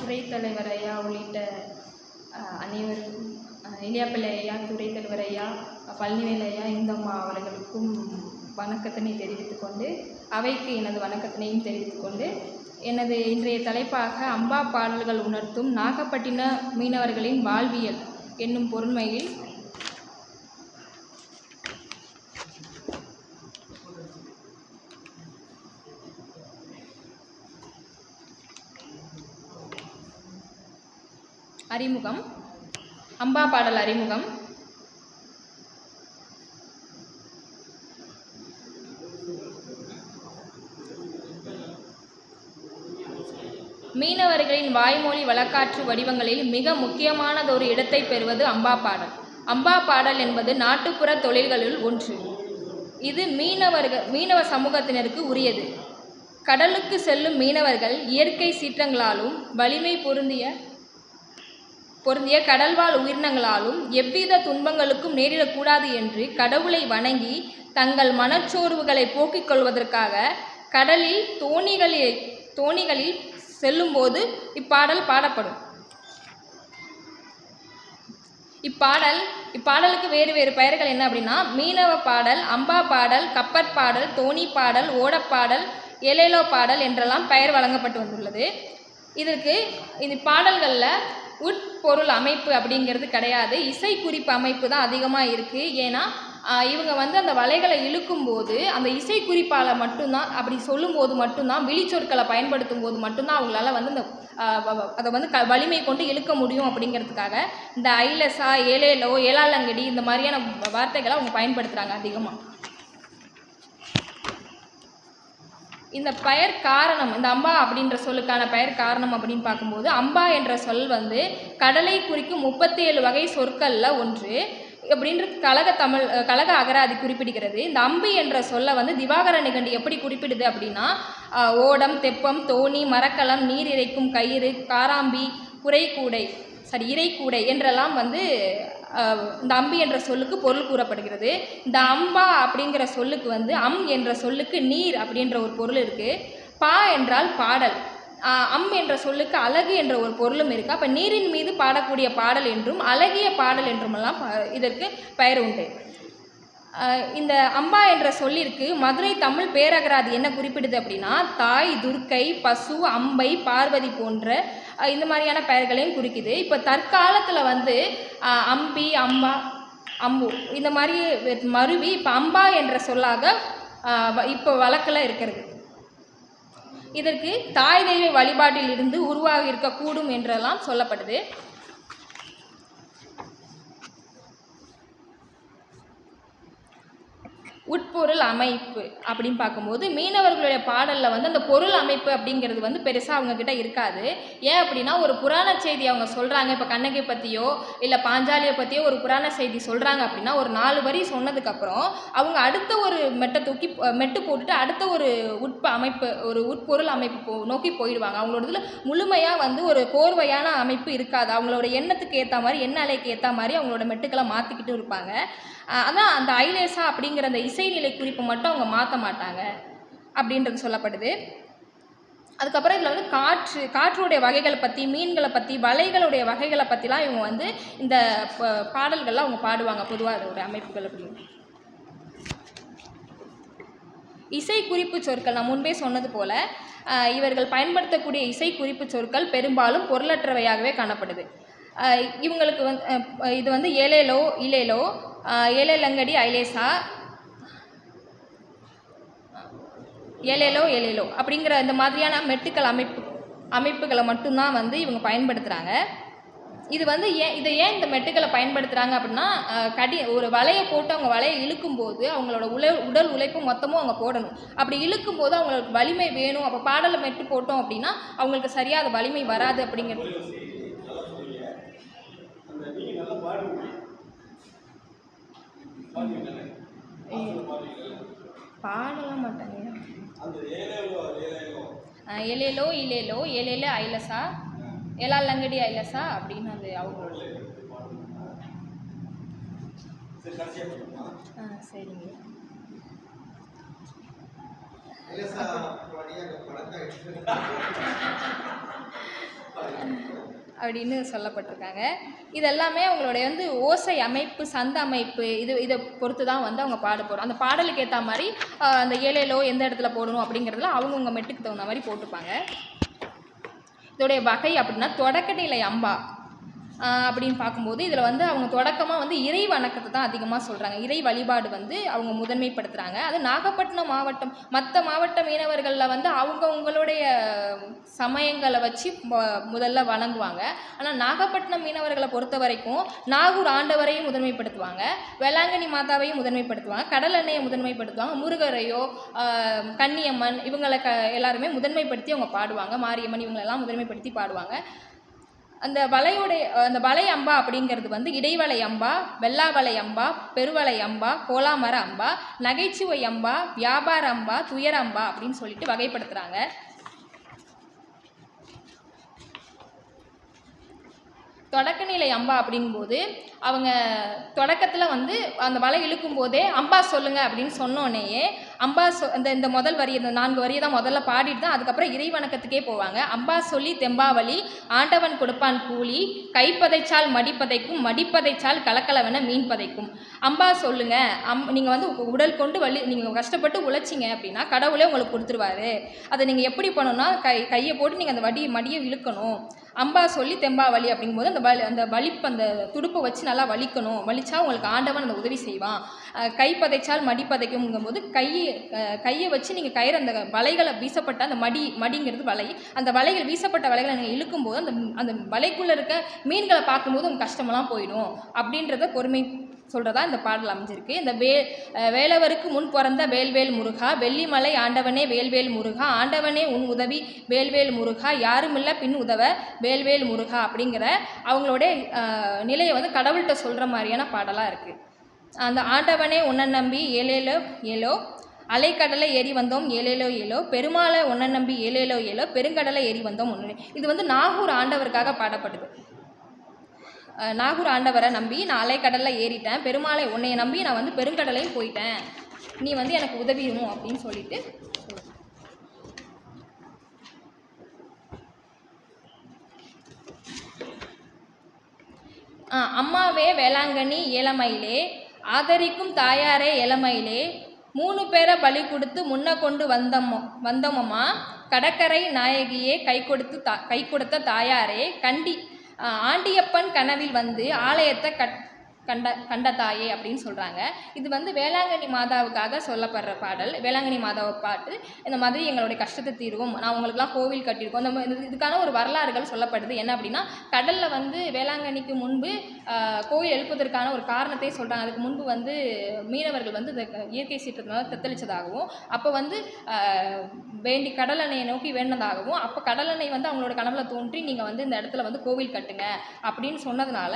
துறை தலைவர் ஐயா உள்ளிட்ட அனைவருக்கும், இளையாப்பிள்ளை ஐயா, துறை தலைவர் ஐயா, பழனிவேல் ஐயா, இந்தம்மா அவர்களுக்கும் வணக்கத்தினை தெரிவித்துக்கொண்டு, அவைக்கு எனது வணக்கத்தினையும் தெரிவித்துக்கொண்டு, எனது இன்றைய தலைப்பாக அம்பா பாடல்கள் உணர்த்தும் நாகப்பட்டின மீனவர்களின் வாழ்வியல் என்னும் பொருண்மையில் அறிமுகம். அம்பா பாடல் அறிமுகம். மீனவர்களின் வாய்மொழி வழக்காற்று வடிவங்களில் மிக முக்கியமானதொரு இடத்தை பெறுவது அம்பா பாடல். அம்பா பாடல் என்பது நாட்டுப்புற தொழில்களுள் ஒன்று. இது மீனவ சமூகத்தினருக்கு உரியது. கடலுக்கு செல்லும் மீனவர்கள் இயற்கை சீற்றங்களாலும் வலிமை பொருந்திய கடல்வாழ் உயிரினங்களாலும் எவ்வித துன்பங்களுக்கும் நேரிடக்கூடாது என்று கடவுளை வணங்கி தங்கள் மனச்சோர்வுகளை போக்கிக் கொள்வதற்காக கடலில் தோணிகளில் செல்லும்போது இப்பாடல் பாடப்படும். இப்பாடலுக்கு வேறு வேறு பெயர்கள் என்ன அப்படின்னா, மீனவ பாடல், அம்பா பாடல், கப்பற்பாடல், தோணி பாடல், ஓடப்பாடல், ஏலேலோ பாடல் என்றெல்லாம் பெயர் வழங்கப்பட்டு வந்துள்ளது. இந்த பாடல்களில் உட்பொருள் அமைப்பு அப்படிங்கிறது கிடையாது. இசை குறிப்பு அமைப்பு தான் அதிகமாக இருக்குது. ஏன்னா இவங்க அந்த வலைகளை இழுக்கும்போது அந்த இசை குறிப்பால் மட்டும்தான், அப்படி சொல்லும்போது மட்டும்தான், விழிச்சொற்களை பயன்படுத்தும் போது மட்டும்தான் அவங்களால இந்த அதை வலிமை கொண்டு இழுக்க முடியும். அப்படிங்கிறதுக்காக இந்த ஐலசா, ஏலேலோ, ஏலாலங்கடி இந்த மாதிரியான வார்த்தைகளை அவங்க பயன்படுத்துகிறாங்க அதிகமாக. இந்த பெயர் காரணம், இந்த அம்பா அப்படின்ற சொல்லுக்கான பெயர் காரணம் அப்படின்னு பார்க்கும்போது, அம்பா என்ற சொல் கடலை குறிக்கும் 37 வகை சொற்களில் ஒன்று அப்படின்றது கழக அகராதி குறிப்பிடுகிறது. இந்த அம்பு என்ற சொல்ல திவாகர நிகண்டி எப்படி குறிப்பிடுது அப்படின்னா, ஓடம், தெப்பம், தோணி, மரக்கலம், நீர் இறைக்கும் கயிறு, காராம்பி, இறைக்கூடை என்றெல்லாம் இந்த அம்பி என்ற சொல்லுக்கு பொருள் கூறப்படுகிறது. இந்த அம்பா அப்படிங்கிற சொல்லுக்கு அம் என்ற சொல்லுக்கு நீர் அப்படின்ற ஒரு பொருள் இருக்குது. பா என்றால் பாடல். அம் என்ற சொல்லுக்கு அழகு என்ற ஒரு பொருளும் இருக்குது. அப்போ நீரின் மீது பாடக்கூடிய பாடல் என்றும் அழகிய பாடல் என்றுமெல்லாம் இதற்கு பெயர் உண்டு. இந்த அம்பா என்ற சொல்லிற்கு மதுரை தமிழ் பேரகராதி என்ன குறிப்பிடுது அப்படின்னா, தாய், துர்க்கை, பசு, அம்பை, பார்வதி போன்ற இந்த மாதிரியான பெயர்களையும் குறிக்குது. இப்போ தற்காலத்தில் அம்பி, அம்பா, அம்பு இந்த மாதிரி மருவி இப்போ அம்பா என்ற சொல்லாக இப்போ வழக்கில் இருக்கிறது. இதற்கு தாய் தெய்வ வழிபாட்டில் இருந்து உருவாகி இருக்கக்கூடும் என்றெல்லாம் சொல்லப்படுது. உட்பொருள் அமைப்பு அப்படின்னு பார்க்கும்போது, மீனவர்களுடைய பாடலில் அந்த பொருள் அமைப்பு அப்படிங்கிறது பெருசாக அவங்கக்கிட்ட இருக்காது. ஏன் அப்படின்னா, ஒரு புராண செய்தி அவங்க சொல்கிறாங்க. இப்போ கண்ணகி பற்றியோ இல்லை பாஞ்சாலியை பற்றியோ ஒரு புராண செய்தி சொல்கிறாங்க அப்படின்னா, ஒரு 4 வரி சொன்னதுக்கப்புறம் அவங்க அடுத்த ஒரு மெட்டு போட்டுட்டு அடுத்த ஒரு உட்பொருள் அமைப்பு நோக்கி போயிடுவாங்க. அவங்களோட முழுமையாக ஒரு கோர்வையான அமைப்பு இருக்காது. அவங்களோட எண்ணத்துக்கு ஏற்ற மாதிரி, எண்ண அலைக்கு ஏற்ற மாதிரி அவங்களோட மெட்டுக்களை மாற்றிக்கிட்டு இருப்பாங்க. ஆனால் அந்த ஐலேசா அப்படிங்கிற அந்த இசைநிலை குறிப்பை மட்டும் அவங்க மாற்ற மாட்டாங்க அப்படின்றது சொல்லப்படுது. அதுக்கப்புறம் இதில் காற்றுடைய வகைகளை பற்றி, மீன்களை பற்றி, வலைகளுடைய வகைகளை பற்றிலாம் இவங்க இந்த பாடல்கள்லாம் அவங்க பாடுவாங்க. பொதுவாக அதோட அமைப்புகள் அப்படின்னு இசை குறிப்பு சொற்கள் நான் முன்பே சொன்னது போல் இவர்கள் பயன்படுத்தக்கூடிய இசை குறிப்பு சொற்கள் பெரும்பாலும் பொருளற்றவையாகவே காணப்படுது. இவங்களுக்கு இது ஏலேலோ, இலேலோ, ஏலேலங்கடி, ஐலேசா, ஏலேலோ அப்படிங்கிற இந்த மாதிரியான மெட்டுக்கள் அமைப்புகளை மட்டும்தான் இவங்க பயன்படுத்துகிறாங்க. இதை ஏன் இந்த மெட்டுக்களை பயன்படுத்துகிறாங்க அப்படின்னா, ஒரு வலையை போட்டு அவங்க வலையை இழுக்கும்போது அவங்களோட உடல் உழைப்பு மொத்தமும் அவங்க போடணும். அப்படி இழுக்கும்போது அவங்களுக்கு வலிமை வேணும். அப்போ பாடலை மெட்டு போட்டோம் அப்படின்னா அவங்களுக்கு சரியாக அது வலிமை வராது. அப்படிங்கிறது பாடலாம் மாட்டாங்க. ஏலேலோ, இலேலோ, ஏலேல, ஐலசா, ஏலாலங்கடி, ஐலசா அப்படின்னு அவங்களோட. சரிங்க. அப்படின்னு சொல்லப்பட்டிருக்காங்க. இது எல்லாமே அவங்களுடைய வந்து ஓசை அமைப்பு, சந்த அமைப்பு இதை பொறுத்து தான் வந்து அவங்க பாட போகிறோம். அந்த பாடலுக்கு ஏற்ற மாதிரி அந்த ஏழேலோ எந்த இடத்துல போடணும் அப்படிங்கிறதுல அவங்கவுங்க மெட்டுக்கு தகுந்த மாதிரி போட்டுப்பாங்க. இதோடைய வகை அப்படின்னா தொடக்கநிலை அம்பா அப்படின்னு பார்க்கும்போது இதில் வந்து அவங்க தொடக்கமாக வந்து இறை வணக்கத்தை தான் அதிகமாக சொல்கிறாங்க. இறை வழிபாடு வந்து அவங்க முதன்மைப்படுத்துகிறாங்க. அது நாகப்பட்டினம் மாவட்டம், மற்ற மாவட்ட மீனவர்களில் வந்து அவங்கவுங்களுடைய சமயங்களை வச்சு முதல்ல வணங்குவாங்க. ஆனால் நாகப்பட்டினம் மீனவர்களை பொறுத்த வரைக்கும் நாகூர் ஆண்டவரையும் முதன்மைப்படுத்துவாங்க, வேளாங்கண்ணி மாதாவையும் முதன்மைப்படுத்துவாங்க, கடல் எண்ணெயை முதன்மைப்படுத்துவாங்க, முருகரையோ கன்னியம்மன் இவங்களை எல்லாருமே முதன்மைப்படுத்தி அவங்க பாடுவாங்க, மாரியம்மன் இவங்களெல்லாம் முதன்மைப்படுத்தி பாடுவாங்க. அந்த வலை அம்பா அப்படிங்கிறது வந்து இடைவலை அம்பா, வெள்ளாவலை அம்பா, பெருவலை அம்பா, கோலாமர அம்பா, நகைச்சுவை அம்பா, வியாபார அம்பா, துயர அம்பா அப்படின்னு சொல்லிட்டு வகைப்படுத்துகிறாங்க. தொடக்கநிலை அம்பா அப்படிங்கும்போது அவங்க தொடக்கத்தில் வந்து அந்த வலை இழுக்கும் போதே அம்பா சொல்லுங்க அப்படின்னு சொன்னோடனேயே அம்பா இந்த முதல் வரி, இந்த 4 வரியை தான் முதல்ல பாடிட்டு தான் அதுக்கப்புறம் இறை வணக்கத்துக்கே போவாங்க. அம்பா சொல்லி தெம்பாவளி, ஆண்டவன் கொடுப்பான் கூலி, கைப்பதைச்சால் மடிப்பதைக்கும், மடிப்பதைச்சால் கலக்கலவென மீன் பதைக்கும். அம்பா சொல்லுங்க, நீங்கள் வந்து உடல் கொண்டு நீங்கள் கஷ்டப்பட்டு உழைச்சிங்க அப்படின்னா கடவுளே உங்களுக்கு கொடுத்துருவாரு. அதை நீங்கள் எப்படி பண்ணணும்னா கையை போட்டு நீங்கள் அந்த மடியை இழுக்கணும். அம்பா சொல்லி தெம்பாவளி அப்படிங்கும்போது அந்த அந்த துடுப்பை வச்சு நல்லா வலிக்கணும். வலிச்சா உங்களுக்கு ஆண்டவன் அந்த உதவி செய்வான். கைப்பதைச்சால் மடிப்பதைக்குங்கும்போது கையை வச்சு நீங்கள் கயிறு அந்த வலைகளை வீசப்பட்ட அந்த மடிங்கிறது வலை, அந்த வலைகள் வீசப்பட்ட வலைகளை நீங்கள் இழுக்கும்போது அந்த வலைக்குள்ளே இருக்க மீன்களை பார்க்கும்போது உங்கள் கஷ்டமெல்லாம் போயிடும் அப்படின்றத பொறுமை சொல்கிறதா இந்த பாடல் அமைஞ்சிருக்கு. இந்த வேலவருக்கு முன் பிறந்த வேல்வேல் முருகா, வெள்ளிமலை ஆண்டவனே வேல்வேல் முருகா, ஆண்டவனே உன் உதவி வேல்வேல் முருகா, யாருமில்ல பின் உதவ வேல்வேல் முருகா அப்படிங்கிற அவங்களுடைய நிலையை வந்து கடவுள்கிட்ட சொல்கிற மாதிரியான பாடலாக இருக்குது. அந்த ஆண்டவனே உன்னை நம்பி ஏழேலோ ஏழோ, அலைக்கடலை ஏறி வந்தோம் ஏழேலோ ஏழோ, பெருமாளை உன்னை நம்பி ஏழேலோ ஏழோ, பெருங்கடலை ஏறி வந்தோம் ஒன்று. இது வந்து நாகூர் ஆண்டவருக்காக பாடப்படுது. நாகூர் ஆண்டவரை நம்பி நான் அலைக்கடலில் ஏறிட்டேன், பெருமாளை உன்னைய நம்பி நான் வந்து பெருங்கடலையும் போயிட்டேன், நீ வந்து எனக்கு உதவியணும் அப்படின்னு சொல்லிட்டு அம்மாவே வேளாங்கண்ணி ஏழமையிலே, ஆதரிக்கும் தாயாரே ஏழமையிலே, 3 பேரை பலி கொடுத்து முன்ன கொண்டு வந்தோமம்மா, கடற்கரை நாயகியே கை கொடுத்த தாயாரே, ஆண்டியப்பன் கனவில் வந்து ஆலயத்தை கண்ட தாயே அப்படின்னு சொல்கிறாங்க. இது வந்து வேளாங்கண்ணி மாதாவுக்காக சொல்லப்படுற பாடல். வேளாங்கண்ணி மாதாவை பாட்டு இந்த மாதிரி எங்களுடைய கஷ்டத்தை தீர்வும், நான் உங்களுக்குலாம் கோவில் கட்டியிருக்கோம், இதுக்கான ஒரு வரலாறுகள் சொல்லப்படுது. என்ன அப்படின்னா கடலில் வந்து வேளாங்கண்ணிக்கு முன்பு கோவில் எழுப்புவதற்கான ஒரு காரணத்தை சொல்கிறாங்க. அதுக்கு முன்பு வந்து மீனவர்கள் வந்து இந்த இயற்கை சீற்றத்தினால தத்தளித்ததாகவும், அப்போ வந்து வேண்டி கடலெண்ணெயை நோக்கி வேண்டதாகவும், அப்போ கடலெண்ணெய் வந்து அவங்களோட கனவுல தோன்றி நீங்கள் வந்து இந்த இடத்துல வந்து கோவில் கட்டுங்க அப்படின்னு சொன்னதுனால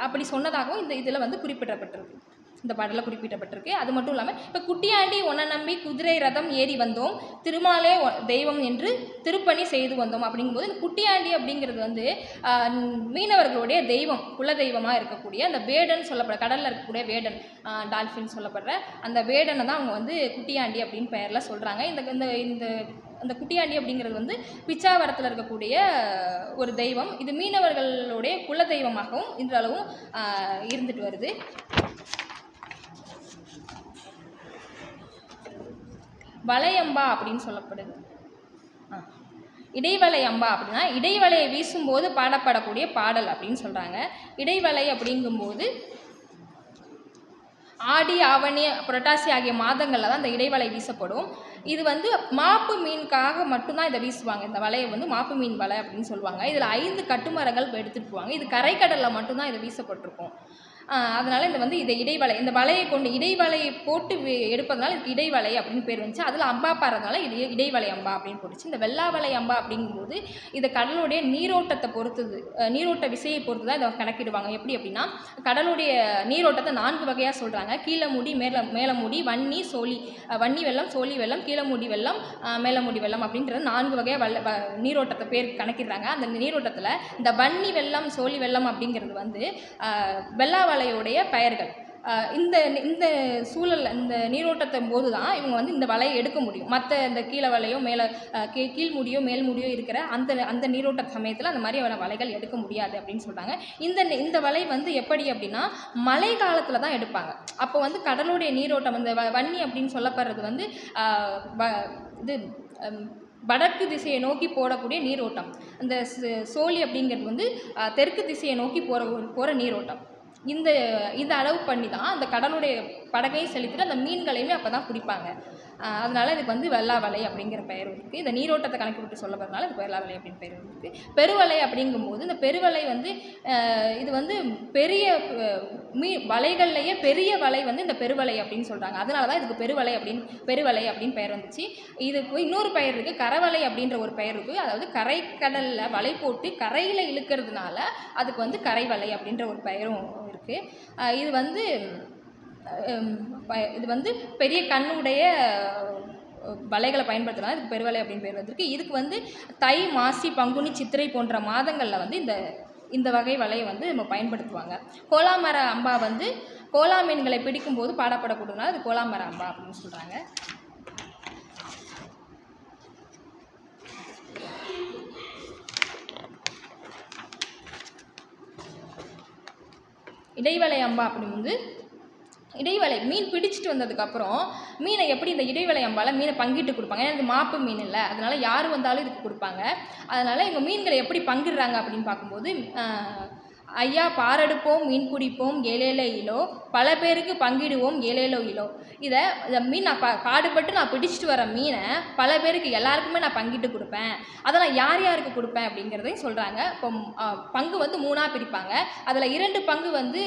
அப்படி சொன்னதாகவும் இந்த இதில் வந்து குறிப்பிடப்பட்டிருக்கு, இந்த பாடலில் குறிப்பிடப்பட்டிருக்கு. அது மட்டும் இல்லாமல் இப்போ குட்டியாண்டி உன்னை நம்பி குதிரை ரதம் ஏறி வந்தோம், திருமாலே தெய்வம் என்று திருப்பணி செய்து வந்தோம் அப்படிங்கும்போது இந்த குட்டியாண்டி அப்படிங்கிறது வந்து மீனவர்களுடைய தெய்வம், குல தெய்வமாக இருக்கக்கூடிய அந்த வேடன் சொல்லப்படுற, கடலில் இருக்கக்கூடிய வேடன், டால்ஃபின் சொல்லப்படுற அந்த வேடனை தான் அவங்க வந்து குட்டியாண்டி அப்படின்னு பெயரில் சொல்கிறாங்க. இந்த குட்டியாண்டி அப்படிங்கிறது வந்து பிச்சாவரத்தில் இருக்கக்கூடிய ஒரு தெய்வம். இது மீனவர்களுடைய குல தெய்வமாகவும் இன்றளவும் இருந்துட்டு வருது. வலையம்பா அப்படின்னு சொல்லப்படுது. இடைவலை அம்பா அப்படின்னா இடைவலையை வீசும்போது பாடப்படக்கூடிய பாடல் அப்படின்னு சொல்கிறாங்க. இடைவலை அப்படிங்கும்போது ஆடி ஆவணி புரட்டாசி ஆகிய மாதங்களில் தான் இந்த இடைவலை வீசப்படும். இது வந்து மாப்பு மீனுக்காக மட்டும்தான் இதை வீசுவாங்க. இந்த வலையை வந்து மாப்பு மீன் வலை அப்படின்னு சொல்லுவாங்க. இதில் 5 கட்டுமரங்கள் எடுத்துகிட்டு போவாங்க. இது கரைக்கடலில் மட்டும்தான் இதை வீசப்பட்டிருக்கும். அதனால் இதை இடைவலை, இந்த வலையை கொண்டு இடைவலையை போட்டு எடுப்பதனால இதுக்கு இடைவலை அப்படின்னு பேர் வந்துச்சு. அதில் அம்பா பாடுறதுனால இடைவலை அம்பா அப்படின்னு போட்டுச்சு. இந்த வெள்ளாவலை அம்பா அப்படிங்கும்போது இதை கடலுடைய நீரோட்டத்தை பொறுத்தது, நீரோட்ட விசையை பொறுத்து தான் இதை கணக்கிடுவாங்க. எப்படி அப்படின்னா கடலுடைய நீரோட்டத்தை 4 வகையாக சொல்கிறாங்க. கீழமுடி, மேலமுடி, வன்னி, சோழி, வன்னி வெள்ளம், சோழி வெள்ளம், கீழமுடி வெள்ளம், மேலமுடி வெள்ளம் அப்படின்றது 4 வகையாக நீரோட்டத்தை பேர் கணக்கிடுறாங்க. அந்த நீரோட்டத்தில் இந்த வன்னி வெள்ளம், சோழி வெள்ளம் அப்படிங்கிறது வந்து வெள்ளாவலை பெயர்கள். இந்த இந்த சூழலில் இந்த நீரோட்டத்தின் போது தான் இவங்க வந்து இந்த வலையை எடுக்க முடியும். மற்ற இந்த கீழே வலையோ மேலே கீழ் முடியோ மேல் முடியோ இருக்கிற அந்த நீரோட்ட சமயத்தில் அந்த மாதிரியான வலைகள் எடுக்க முடியாது அப்படின்னு சொல்கிறாங்க. இந்த வலை வந்து எப்படி அப்படின்னா மழை காலத்தில் தான் எடுப்பாங்க. அப்போ வந்து கடலுடைய நீரோட்டம் அந்த வன்னி அப்படின்னு சொல்லப்படுறது வந்து இது வடக்கு திசையை நோக்கி போடக்கூடிய நீரோட்டம். அந்த சோழி அப்படிங்கிறது வந்து தெற்கு திசையை நோக்கி போகிற நீரோட்டம். இந்த அளவு பண்ணி தான் அந்த கடலுடைய படகையும் செலுத்திட்டு அந்த மீன்களையுமே அப்போ தான் பிடிப்பாங்க. அதனால் இதுக்கு வந்து வெள்ளா வலை அப்படிங்கிற பெயர் இருக்குது. இந்த நீரோட்டத்தை கணக்கு விட்டு சொல்லப்படுறதுனால இது வெள்ளா வலை அப்படின்னு பெயர் இருக்குது. பெருவலை அப்படிங்கும்போது இந்த பெருவலை வந்து இது வந்து பெரிய வலைகள்லேயே பெரிய வலை வந்து இந்த பெருவலை அப்படின்னு சொல்கிறாங்க. அதனால தான் இதுக்கு பெருவலை அப்படின்னு பெயர் வந்துச்சு. இதுக்கு இன்னொரு பெயர் இருக்குது, கரவலை அப்படின்ற ஒரு பெயர் இருக்குது. அதாவது கரைக்கடலில் வலை போட்டு கரையில் இழுக்கிறதுனால அதுக்கு வந்து கரைவலை அப்படின்ற ஒரு பெயரும் இருக்குது. இது வந்து பெரிய கண்ணுடைய வலைகளை பயன்படுத்துகிறதா இதுக்கு பெருவலை அப்படின்னு பேர் வந்திருக்கு. இதுக்கு வந்து தை, மாசி, பங்குனி, சித்திரை போன்ற மாதங்களில் வந்து இந்த வகை வலையை வந்து நம்ம பயன்படுத்துவாங்க. கோலாமர அம்பா வந்து கோலா மீன்களை பிடிக்கும்போது பாடப்படக்கூடியதுனால அது கோலாமர அம்பா அப்படின்னு சொல்கிறாங்க. இடைவலை அம்பா அப்படின்னு வந்து இடைவலை மீன் பிடிச்சிட்டு வந்ததுக்கப்புறம் மீனை எப்படி இந்த இடைவலை அம்பால் மீனை பங்கிட்டு கொடுப்பாங்க. ஏன்னா இது மாப்பு மீன் இல்லை, அதனால் யார் வந்தாலும் இதுக்கு கொடுப்பாங்க. அதனால் இவங்க மீன்களை எப்படி பங்கிடுறாங்க அப்படின்னு பார்க்கும்போது ஐயா பாரெடுப்போம் மீன் பிடிப்போம் 7 கிலோ பல பேருக்கு பங்கிடுவோம் 7 கிலோ. இதை மீன் நான் பாடுபட்டு நான் பிடிச்சிட்டு வர மீனை பல பேருக்கு எல்லாருக்குமே நான் பங்கிட்டு கொடுப்பேன். அதை நான் யார் யாருக்கு கொடுப்பேன் அப்படிங்கிறதையும் சொல்கிறாங்க. இப்போ பங்கு வந்து 3ஆக பிரிப்பாங்க. அதில் 2 பங்கு வந்து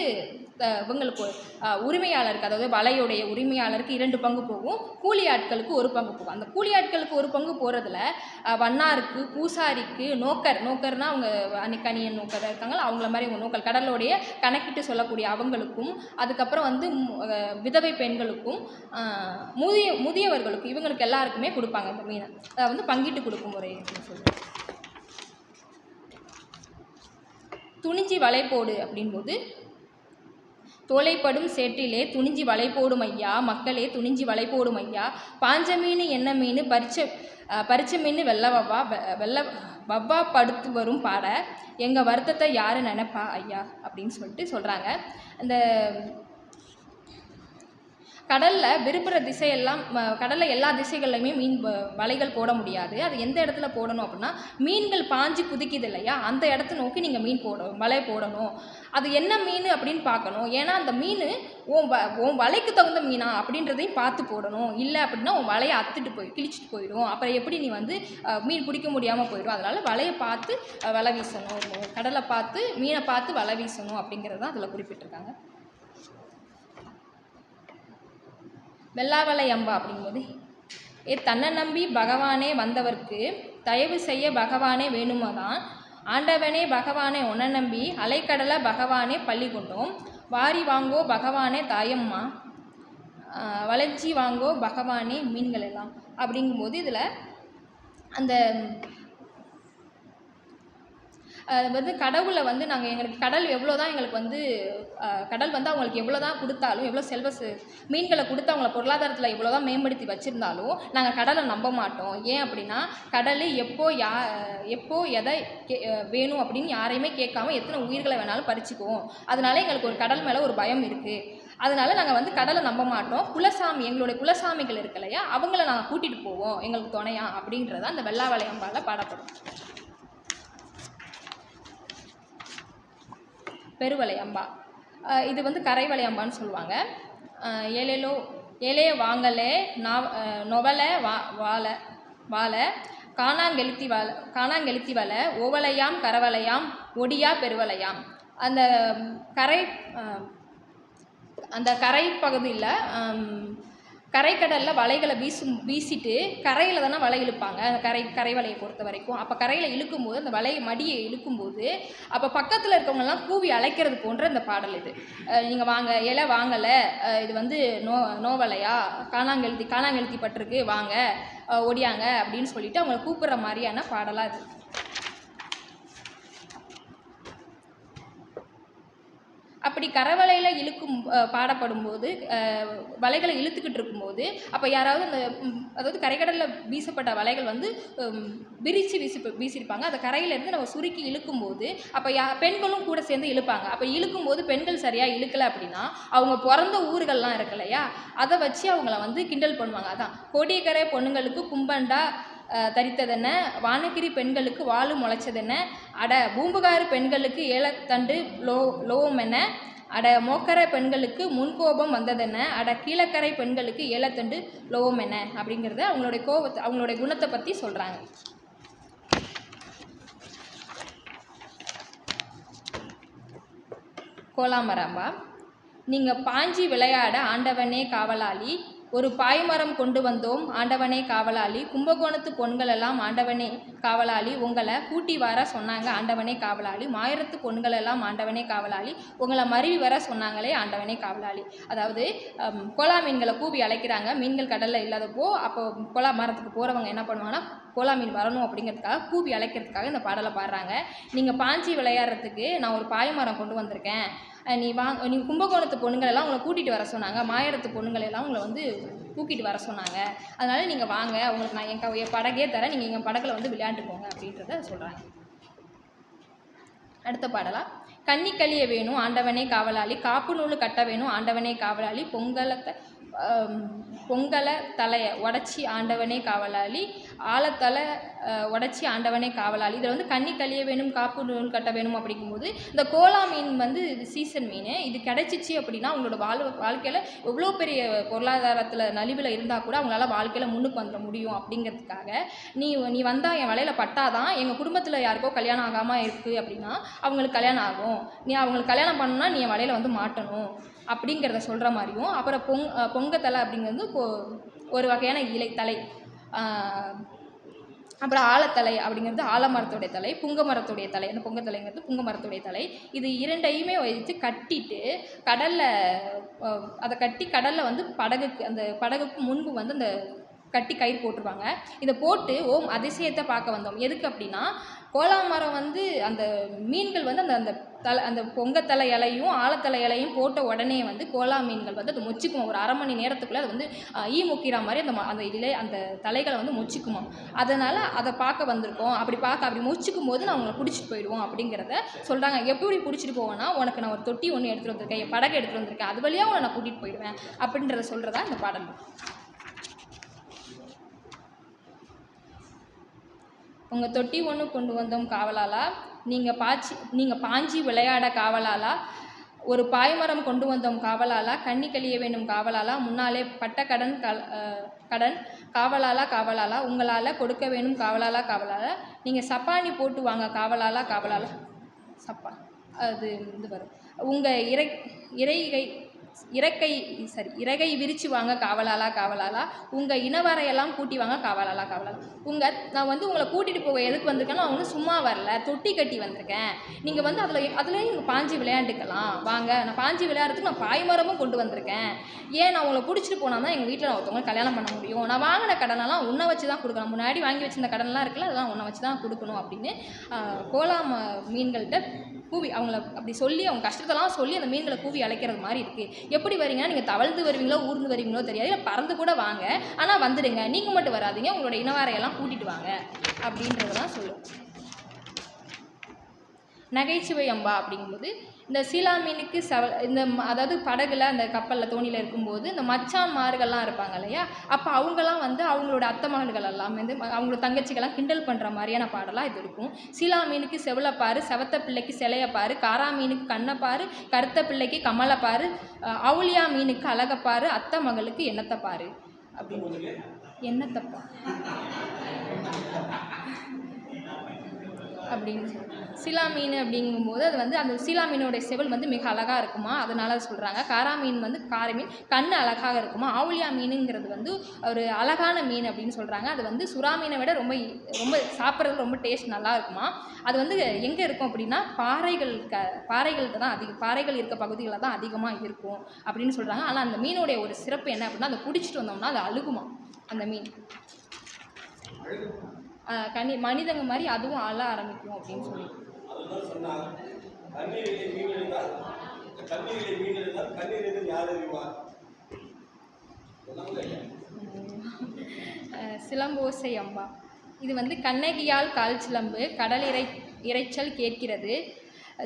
இவங்களுக்கு உரிமையாளருக்கு, அதாவது வலையுடைய உரிமையாளருக்கு 2 பங்கு போகும். கூலி ஆட்களுக்கு 1 பங்கு போகும். அந்த கூலி ஆட்களுக்கு 1 பங்கு போகிறதுல வண்ணாருக்கு, பூசாரிக்கு, நோக்கர்னால் அவங்க அன்னிக்கணியன் நோக்கர் இருக்காங்களா அவங்கள மாதிரி அவங்க நோக்கல் கடலுடைய கணக்கிட்டு சொல்லக்கூடிய அவங்களுக்கும், அதுக்கப்புறம் வந்து விதவை பெண்களுக்கும், முதியவர்களுக்கும், இவங்களுக்கு எல்லாருக்குமே கொடுப்பாங்க இந்த மீனை. அதை வந்து பங்கிட்டு கொடுக்கும் முறை அப்படின்னு சொல்லுவாங்க. துணிஞ்சி வலை போடு அப்படின்போது தோலைப்படும் சேற்றிலே துணிஞ்சி வலை போடும் ஐயா, மக்களே துணிஞ்சி வலை போடும் ஐயா, பாஞ்ச மீன் என்ன மீன் பறிச்ச மீன் வெள்ளை வவ்வா படுத்து வரும் பாட எங்கள் வருத்தத்தை யார் நினைப்பா ஐயா அப்படின்னு சொல்கிறாங்க. அந்த கடலில் விரும்புகிற திசையெல்லாம் கடலில் எல்லா திசைகள்லையுமே மீன் வலைகள் போட முடியாது. அது எந்த இடத்துல போடணும் அப்படின்னா மீன்கள் பாஞ்சு குதிக்குது இல்லையா, அந்த இடத்த நோக்கி நீங்கள் வலை போடணும். அது என்ன மீன் அப்படின்னு பார்க்கணும். ஏன்னா அந்த மீன் உன் வலைக்கு தகுந்த மீனா அப்படின்றதையும் பார்த்து போடணும். இல்லை அப்படின்னா உன் வலையை கிழிச்சிட்டு போயிடும். அப்புறம் எப்படி நீ வந்து மீன் பிடிக்க முடியாமல் போயிடும். அதனால் வலையை பார்த்து வலை வீசணும், கடலை பார்த்து மீனை பார்த்து வலை வீசணும் அப்படிங்கிறது தான் அதில் குறிப்பிட்டிருக்காங்க. வெள்ளாவலை அம்பா அப்படிங்கும்போது தன்னை நம்பி பகவானே வந்தவர்க்கு தயவு செய்ய பகவானே வேணுமாதான், ஆண்டவனே பகவானே உன்னை நம்பி அலைக்கடலை பகவானே பள்ளி கொண்டோம், வாரி வாங்கோ பகவானே தாயம்மா வளைஞ்சி வாங்கோ பகவானே மீன்கள் எல்லாம் அப்படிங்கும்போது இதில் அந்த வந்து கடவுளை வந்து எங்களுக்கு கடல் எவ்வளோ தான் எங்களுக்கு வந்து கடல் வந்து அவங்களுக்கு எவ்வளோ தான் கொடுத்தாலும், எவ்வளோ மீன்களை கொடுத்து அவங்கள பொருளாதாரத்தில் எவ்வளோ தான் மேம்படுத்தி வச்சுருந்தாலும் நாங்கள் கடலை நம்ப மாட்டோம். ஏன் அப்படின்னா கடல் எப்போ எதை வேணும் அப்படின்னு யாரையுமே கேட்காம எத்தனை உயிர்களை வேணாலும் பறிச்சுக்குவோம். அதனால எங்களுக்கு ஒரு கடல் மேலே ஒரு பயம் இருக்குது. அதனால நாங்கள் வந்து கடலை நம்ப மாட்டோம். எங்களுடைய குலசாமிகள் இருக்கு இல்லையா, அவங்கள நாங்கள் கூட்டிகிட்டு போவோம் எங்களுக்கு துணையா அப்படின்றத அந்த வெள்ளாவலை அம்பால் பாடப்படும். பெருவலை அம்பா இது வந்து கரைவலை அம்பான்னு சொல்லுவாங்க. ஏலே வாங்கலே நொவலை வாழை காணாங்கெளுத்தி வலை ஓவலையாம் கரவலையாம் ஒடியா பெருவலையாம். அந்த கரை பகுதியில் கரைக்கடலில் வலைகளை வீசிட்டு கரையில் தானே வலை இழுப்பாங்க. அந்த கரை வலையை பொறுத்த வரைக்கும் அப்போ கரையில் இழுக்கும்போது அந்த வலை மடியை இழுக்கும்போது அப்போ பக்கத்தில் இருக்கவங்கெல்லாம் கூவி அழைக்கிறது போன்ற இந்த பாடல் இது. நீங்கள் வாங்க வாங்கலை, இது வந்து நோவலையா காணாங்கெளுத்தி பட்டிருக்கு வாங்க ஒடியாங்க அப்படின்னு சொல்லிட்டு அவங்கள கூப்பிட்ற மாதிரியான பாடலாக இது. அப்படி அப்படி கரவலையில் பாடப்படும்போது வலைகளை இழுத்துக்கிட்டு இருக்கும்போது அப்போ யாராவது அந்த அதாவது கரைக்கடலில் வீசப்பட்ட வலைகள் வந்து விரித்து வீசியிருப்பாங்க. அதை கரையிலேருந்து நம்ம சுருக்கி இழுக்கும்போது அப்போ பெண்களும் கூட சேர்ந்து இழுப்பாங்க. அப்போ இழுக்கும்போது பெண்கள் சரியாக இழுக்கலை அப்படின்னா அவங்க பிறந்த ஊர்கள்லாம் இருக்கு இல்லையா, அதை வச்சு அவங்கள வந்து கிண்டல் பண்ணுவாங்க. அதான் கோடியக்கரை பொண்ணுங்களுக்கு கும்பண்டா தரித்ததென்ன, வானகிரி பெண்களுக்கு வாழு முளைச்சதென்ன, அட பூம்புகாரு பெண்களுக்கு ஏலத்தண்டு லோவமென்ன, அட மோக்கரை பெண்களுக்கு முன்கோபம் வந்ததென்ன, அட கீழக்கரை பெண்களுக்கு ஏலத்தண்டு லோவமென்ன அப்படிங்கிறத அவங்களுடைய குணத்தை பற்றி சொல்கிறாங்க. கோலாமராம்பா, நீங்கள் பாஞ்சி விளையாட ஆண்டவனே காவலாளி, ஒரு பாய்மரம் கொண்டு வந்தோம் ஆண்டவனே காவலாளி, கும்பகோணத்து பொண்களெல்லாம் ஆண்டவனே காவலாளி, உங்களை கூட்டி வர சொன்னாங்க ஆண்டவனே காவலாளி, மாயிரத்து பொண்களெல்லாம் ஆண்டவனே காவலாளி, உங்களை மருவி வர சொன்னாங்களே ஆண்டவனே காவலாளி. அதாவது கோலா மீன்களை கூவி அழைக்கிறாங்க. மீன்கள் கடலில் இல்லாதப்போ அப்போ கோலா மரத்துக்கு போகிறவங்க என்ன பண்ணுவாங்கன்னா கோலா மீன் வரணும் அப்படிங்கிறதுக்காக கூவி அழைக்கிறதுக்காக இந்த பாடலை பாடுறாங்க. நீங்கள் பாஞ்சி விளையாடுறதுக்கு நான் ஒரு பாய்மரம் கொண்டு வந்திருக்கேன், நீ கும்பகோணத்து பொண்ணுங்களெல்லாம் உங்களை கூட்டிகிட்டு வர சொன்னாங்க, மாயிரத்து பொண்ணுங்களெல்லாம் உங்களை வந்து தூக்கிட்டு வர சொன்னாங்க, அதனால் நீங்கள் வாங்க, உங்களுக்கு நான் என் படகே தரேன், நீங்கள் எங்கள் படகுல வந்து விளையாண்டுக்கோங்க அப்படின்றத சொல்கிறாங்க. அடுத்த பாடலா, கன்னிக்களிய வேணும் ஆண்டவனே காவலாளி, காப்பு நூல் கட்ட வேணும் ஆண்டவனே காவலாளி, பொங்கலை தலையை உடச்சி ஆண்டவனே காவலாளி, ஆழத்தலை உடச்சி ஆண்டவனே காவலாளி. இதில் வந்து கன்னி கழிய வேணும் காப்பு நூல் கட்ட வேணும் அப்படிங்கும்போது இந்த கோலா மீன் வந்து இது சீசன் மீன், இது கிடைச்சிச்சு அப்படின்னா அவங்களோட வாழ்க்கையில் எவ்வளோ பெரிய பொருளாதாரத்தில் நலிவில் இருந்தால் கூட அவங்களால வாழ்க்கையில் முன்னுக்கு வந்துட முடியும் அப்படிங்கிறதுக்காக நீ வந்தால் என் வலையில் பட்டாதான் எங்கள் குடும்பத்தில் யாருக்கோ கல்யாணம் ஆகாமல் இருக்குது அப்படின்னா அவங்களுக்கு கல்யாணம் ஆகும், நீ அவங்களுக்கு கல்யாணம் பண்ணணும்னா நீ என் வலையில் வந்து மாட்டணும் அப்படிங்கிறத சொல்கிற மாதிரியும். அப்புறம் பொங்கத்தலை அப்படிங்கிறது ஒரு வகையான இலை தலை. அப்புறம் ஆழத்தலை அப்படிங்கிறது ஆலமரத்துடைய தலை, புங்க மரத்துடைய தலை. அந்த பொங்கத்தலைங்கிறது புங்க மரத்துடைய தலை. இது இரண்டையுமே வச்சு கட்டிட்டு அதை கட்டி கடலில் வந்து அந்த படகுக்கு முன்பு வந்து அந்த கட்டி கயிறு போட்டுருவாங்க. இதை போட்டு ஓம் அதிசயத்தை பார்க்க வந்தோம். எதுக்கு அப்படின்னா கோலாமரம் வந்து அந்த மீன்கள் வந்து அந்த பொங்கத்தலை இலையும் ஆழத்தலை இலையும் போட்ட உடனே வந்து கோலா மீன்கள் வந்து அது மொச்சிக்குமா. ஒரு அரை மணி நேரத்துக்குள்ளே அது வந்து ஈ முக்கிற மாதிரி அந்த தலைகளை வந்து மொச்சிக்குமா. அதனால் அதை பார்க்க வந்திருக்கோம். அப்படி மொச்சிக்கும் போது நான் உங்களை பிடிச்சிட்டு போயிடுவோம் அப்படிங்கிறத சொல்கிறாங்க. எப்படி பிடிச்சிட்டு போவேன்னா, உனக்கு நான் ஒரு தொட்டி ஒன்று எடுத்துகிட்டு வந்திருக்கேன், என் படகை எடுத்துகிட்டு வந்திருக்கேன், அது வழியாக உன்னை நான் கூட்டிகிட்டு போயிடுவேன் அப்படின்றத சொல்கிறதா இந்த பாடல். உங்கள் தொட்டி ஒன்று கொண்டு வந்தோம் காவலாளா, நீங்கள் பாஞ்சி விளையாட காவலாளா, ஒரு பாய்மரம் கொண்டு வந்தோம் காவலாளா, கன்னி கழிய வேணும் காவலாளா, முன்னாலே பட்ட கடன் காவலாளா, உங்களால் கொடுக்க வேணும் காவலாளா, நீங்கள் சப்பானி போட்டு வாங்க காவலாளா, சப்பா அது இது வரும். உங்கள் இறகை விரிச்சு வாங்க காவலாளா, உங்கள் இனவரையெல்லாம் கூட்டி வாங்க காவலாளா. நான் வந்து உங்களை கூட்டிகிட்டு போக எதுக்கு வந்திருக்கேன்னா, அவங்க சும்மா வரல, தொட்டி கட்டி வந்திருக்கேன், நீங்கள் வந்து அதுலேயும் நீங்கள் பாஞ்சி விளையாண்டுக்கலாம் வாங்க, நான் பாஞ்சி விளையாடுறதுக்கு நான் பாய்மரமும் கொண்டு வந்திருக்கேன், ஏன் நான் உங்களை பிடிச்சிட்டு போனால் தான் எங்கள் வீட்டில் நான் ஒருத்தவங்களை கல்யாணம் பண்ண முடியும், நான் வாங்கின கடனெல்லாம் உன்னை வச்சு தான் கொடுக்கணும், முன்னாடி வாங்கி வச்சிருந்த கடனெல்லாம் இருக்குல்ல அதெல்லாம் உன்னை வச்சு தான் கொடுக்கணும் அப்படின்னு கோலா மீன்கள்கிட்ட கூவி அவங்கள அப்படி சொல்லி அவங்க கஷ்டத்தெல்லாம் சொல்லி அந்த மீன்களை கூவி அழைக்கிறது மாதிரி இருக்குது. எப்படி வரீங்கன்னா, நீங்கள் தவழ்ந்து வருவீங்களோ ஊர்ந்து வருவீங்களோ தெரியாது, இல்லை பறந்து கூட வாங்க, ஆனால் வந்துடுங்க, நீங்கள் மட்டும் வராதிங்க, உங்களோட இனவாரையெல்லாம் கூட்டிகிட்டு வாங்க அப்படின்றதெல்லாம் சொல்லும். நகைச்சுவை அம்பா அப்படிங்கும்போது இந்த சீலா மீனுக்கு அதாவது படகுல அந்த கப்பலில் தோணியில் இருக்கும்போது இந்த மச்சான் மார்கள்லாம் இருப்பாங்க இல்லையா, அப்போ அவங்கெல்லாம் வந்து அவங்களோட அத்தை மகள்கள் எல்லாம் வந்து அவங்களோட தங்கச்சிகள்லாம் கிண்டல் பண்ணுற மாதிரியான பாடலாக இது இருக்கும். சீலா மீனுக்கு செவலைப்பாரு, செவத்த பிள்ளைக்கு சிலையப்பாரு, காரா மீனுக்கு கண்ணப்பாரு, கருத்த பிள்ளைக்கு கமலைப்பாரு, அவுளியா மீனுக்கு அழகப்பாரு, அத்தை மகளுக்கு எண்ணத்தைப்பாரு அப்படின்னு. எண்ணத்தப்பா அப்படின்னு சொல்லி சீலா மீன் அப்படிங்கும்போது அது வந்து அந்த சீலா மீனோடைய செவல் வந்து மிக அழகாக இருக்குமா, அதனால சொல்கிறாங்க. காரா மீன் வந்து காரை மீன் கண் அழகாக இருக்குமா, ஆவுளியா மீனுங்கிறது வந்து ஒரு அழகான மீன் அப்படின்னு சொல்கிறாங்க. அது வந்து சுறா மீனை விட ரொம்ப ரொம்ப சாப்பிட்றதுக்கு ரொம்ப டேஸ்ட் நல்லா இருக்குமா. அது வந்து எங்கே இருக்கும் அப்படின்னா பாறைகள்கிட்ட தான் பாறைகள் இருக்க பகுதிகளில் தான் அதிகமாக இருக்கும் அப்படின்னு சொல்கிறாங்க. ஆனால் அந்த மீனுடைய ஒரு சிறப்பு என்ன அப்படின்னா, அதை பிடிச்சிட்டு வந்தோம்னா அது அழுகுமா அந்த மீன், மனிதங்க மாதிரி அதுவும் அழ ஆரம்பிக்கும் அப்படின்னு சொல்லி. சிலம்போசை அம்பா. இது வந்து கண்ணகியால் கால் சிலம்பு கடல் இரைச்சல் கேட்கிறது,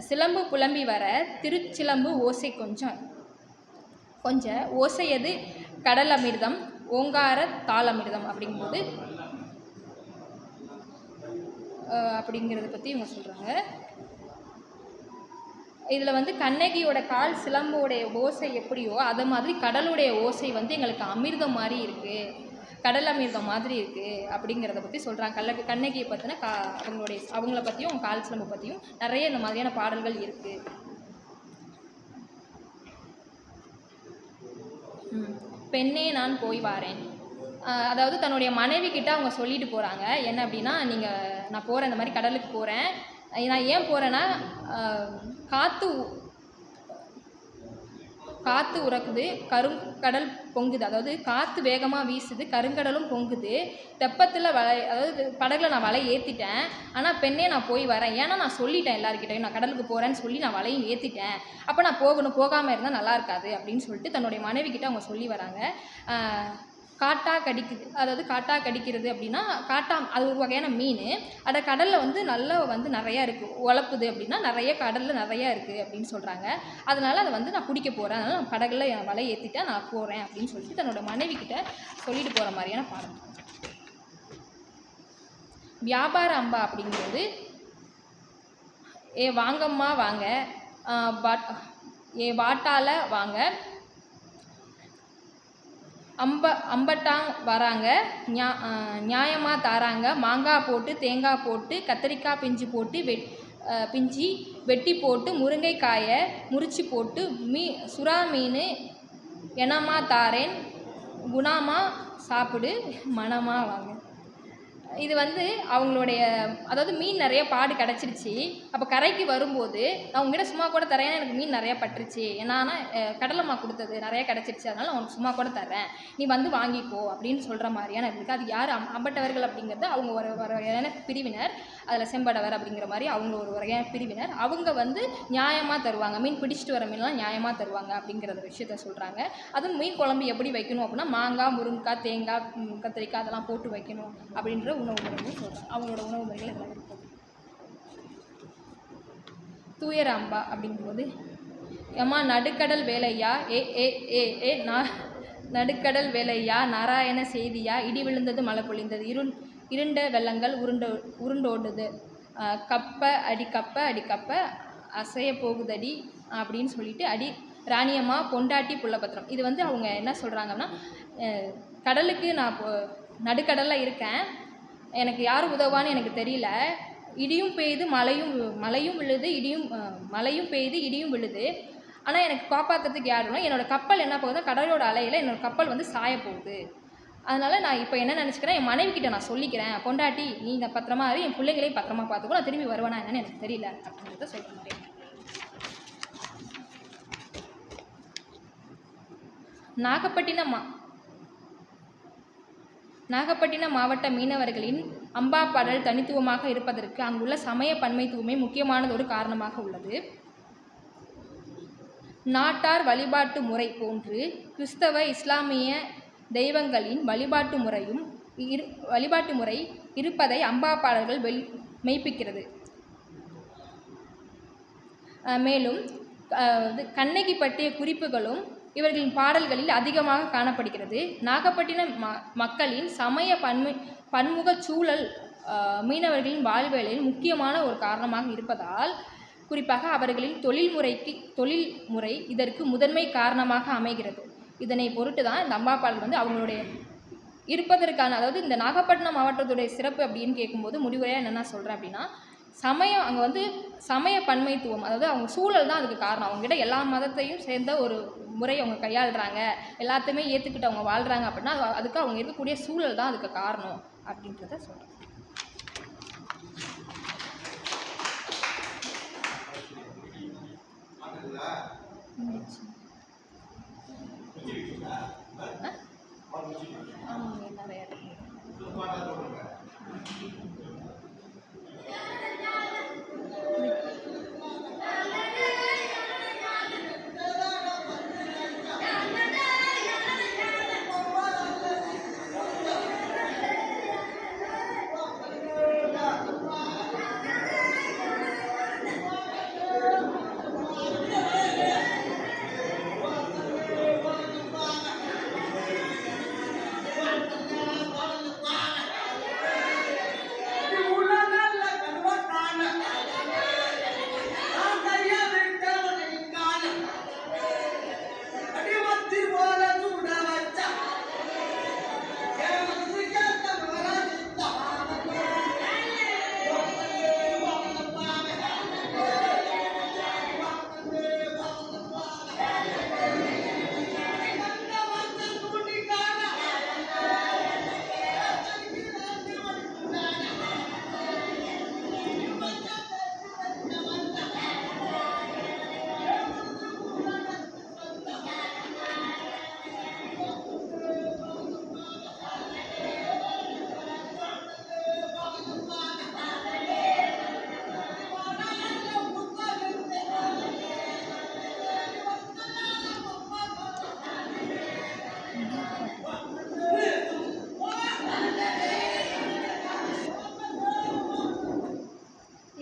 சிலம்பு புலம்பி வர திருச்சிலம்பு ஓசை கொஞ்சம் ஓசையது கடல் அமிர்தம் ஓங்கார தாளமிர்தம் அப்படிங்கும்போது அப்படிங்கிறத பற்றி இவங்க சொல்கிறாங்க. இதில் வந்து கண்ணகியோட கால் சிலம்போடைய ஓசை எப்படியோ அதை மாதிரி கடலுடைய ஓசை வந்து எங்களுக்கு அமிர்தம் மாதிரி இருக்குது, கடல் அமிர்தம் மாதிரி இருக்குது அப்படிங்கிறத பற்றி சொல்கிறாங்க. கண்ணகியை பற்றின அவங்கள பற்றியும் கால் சிலம்பு பற்றியும் நிறைய இந்த மாதிரியான பாடல்கள் இருக்குது. பெண்ணே நான் போய் வாரேன், அதாவது தன்னுடைய மனைவி கிட்ட அவங்க சொல்லிட்டு போகிறாங்க. என்ன அப்படின்னா, நான் போகிறேன், இந்த மாதிரி கடலுக்கு போகிறேன். நான் ஏன் போகிறேன்னா, காற்று உறக்குது, கருங்கடல் பொங்குது, அதாவது காற்று வேகமாக வீசுது, கருங்கடலும் பொங்குது, தெப்பத்தில் அதாவது படகுல நான் வலை ஏற்றிட்டேன். ஆனால் பெண்ணே நான் போய் வரேன், ஏன்னா நான் சொல்லிட்டேன் எல்லாருக்கிட்டையும் நான் கடலுக்கு போகிறேன்னு சொல்லி நான் வலையும் ஏற்றிட்டேன். அப்போ நான் போகாமல் இருந்தால் நல்லா இருக்காது அப்படின்னு சொல்லிட்டு தன்னுடைய மனைவி கிட்ட அவங்க சொல்லி வராங்க. காட்டா கடிக்குது, அதாவது காட்டா கடிக்கிறது அப்படின்னா அது ஒரு வகையான மீன். அதை கடலில் வந்து நல்லா வந்து நிறையா இருக்குது, உழப்புது அப்படின்னா நிறைய கடலில் நிறையா இருக்குது அப்படின்னு சொல்கிறாங்க. அதனால் அதை வந்து நான் பிடிக்க போகிறேன், அதனால் நான் படகுல வலை ஏற்றிட்டேன், நான் போகிறேன் அப்படின்னு சொல்லிட்டு தன்னோட மனைவி கிட்ட சொல்லிட்டு போகிற மாதிரியான பாடம். வியாபார அம்பா அப்படிங்கிறது, வாங்கம்மா வாங்க, வாட்டால வாங்க, அம்பட்டாங் வராங்க, நியாயமாக தாராங்க, மாங்காய் போட்டு தேங்காய் போட்டு கத்திரிக்காய் பிஞ்சு போட்டு பிஞ்சி வெட்டி போட்டு முருங்கைக்காயை முறிச்சு போட்டு சுறா மீன் எனமா தாரேன், குணாமா சாப்பிடு, மனமா வாங்க. இது வந்து அவங்களுடைய, அதாவது மீன் நிறைய பாடு கிடச்சிருச்சு. அப்போ கரைக்கு வரும்போது நான் உங்ககிட்ட சும்மா கூட தரேன், எனக்கு மீன் நிறையா பட்டுருச்சு, என்னன்னா கடலம்மா கொடுத்தது நிறையா கிடச்சிருச்சு, அதனால் நான் உனக்கு சும்மா கூட தரேன், நீ வந்து வாங்கிக்கோ அப்படின்னு சொல்கிற மாதிரியான இருக்குது. அது யார்? அம்பட்டவர்கள் அப்படிங்கிறது அவங்க ஒரு வகையான பிரிவினர். அதில் செம்படவர் அப்படிங்கிற மாதிரி அவங்க ஒரு வகையான பிரிவினர். அவங்க வந்து நியாயமாக தருவாங்க, மீன் பிடிச்சிட்டு வர மீன்லாம் நியாயமாக தருவாங்க அப்படிங்கிற விஷயத்த சொல்கிறாங்க. அதுவும் மீன் குழம்பு எப்படி வைக்கணும் அப்படின்னா, மாங்காய் முருங்கைக்காய் தேங்காய் கத்திரிக்காய் அதெல்லாம் போட்டு வைக்கணும் அப்படின்ற உணவு முறைகள் சொல்கிறாங்க. அவங்களோட உணவு முறைகள் எல்லாம் இருக்கும். தூயர் அம்பா அப்படிங்கும்போது, ஏம்மா நடுக்கடல் வேலையா, நடுக்கடல் வேலையா, நாராயண செய்தியா, இடி விழுந்தது மழை பொழிந்தது, இருண்ட வெள்ளங்கள் உருண்டோடுது, கப்ப அடிக்கப்ப அசைய போகுதடி அப்படின்னு சொல்லிட்டு அடி ராணியம்மா பொண்டாட்டி புள்ளபத்திரம். இது வந்து அவங்க என்ன சொல்கிறாங்கன்னா, கடலுக்கு நான் நடுக்கடலில் இருக்கேன், எனக்கு யார் உதவான்னு எனக்கு தெரியல, இடியும் பெய்யுது மழையும் விழுது, மழையும் பெய்யுது இடியும் விழுது, ஆனால் எனக்கு காப்பாற்றுறதுக்கு யாருன்னா என்னோடய கப்பல் என்ன போகுது, கடலோட அலையில் என்னோடய கப்பல் வந்து சாய போகுது. அதனால் நான் இப்போ என்ன நினச்சிக்கிறேன், என் மனைவி கிட்ட நான் சொல்லிக்கிறேன், பொண்டாட்டி நீ இந்த பத்திரமா இரு, என் பிள்ளைங்களையும் பத்திரமா பார்த்துக்கோ, நான் திரும்பி வருவேனா என்னன்னு எனக்கு தெரியல அப்படின்றத சொல்ல முடியும். நாகப்பட்டினம் மாவட்ட மீனவர்களின் அம்பா பாடல் தனித்துவமாக இருப்பதற்கு அங்குள்ள சமய பன்மைத்துவமே முக்கியமானது ஒரு காரணமாக உள்ளது. நாட்டார் வழிபாட்டு முறை போன்று கிறிஸ்தவ இஸ்லாமிய தெய்வங்களின் வழிபாட்டு முறை இருப்பதை அம்பா பாடல்கள் மெய்ப்பிக்கிறது. மேலும் கண்ணகி பற்றிய குறிப்புகளும் இவர்களின் பாடல்களில் அதிகமாக காணப்படுகிறது. நாகப்பட்டினம் மக்களின் சமய பன்முக சூழல் மீனவர்களின் வாழ்வியலில் முக்கியமான ஒரு காரணமாக இருப்பதால், குறிப்பாக அவர்களின் தொழில்முறை இதற்கு முதன்மை காரணமாக அமைகிறது. இதனை பொருட்டு தான் இந்த அம்பா பாடல் வந்து அவங்களுடைய இருப்பதற்கான, அதாவது இந்த நாகப்பட்டினம் மாவட்டத்துடைய சிறப்பு அப்படின்னு கேட்கும்போது முடிவுரையாக என்னென்ன சொல்கிறேன் அப்படின்னா, அங்கே வந்து சமய பன்மைத்துவம், அதாவது அவங்க சூழல் தான் அதுக்கு காரணம். அவங்ககிட்ட எல்லா மதத்தையும் சேர்ந்த ஒரு முறை அவங்க கையாளுறாங்க, எல்லாத்தையுமே ஏற்றுக்கிட்டு அவங்க வாழ்கிறாங்க அப்படின்னா அதுக்கு அவங்க இருக்கக்கூடிய சூழல் தான் அதுக்கு காரணம் அப்படின்றத சொல்கிறேன். நிறைய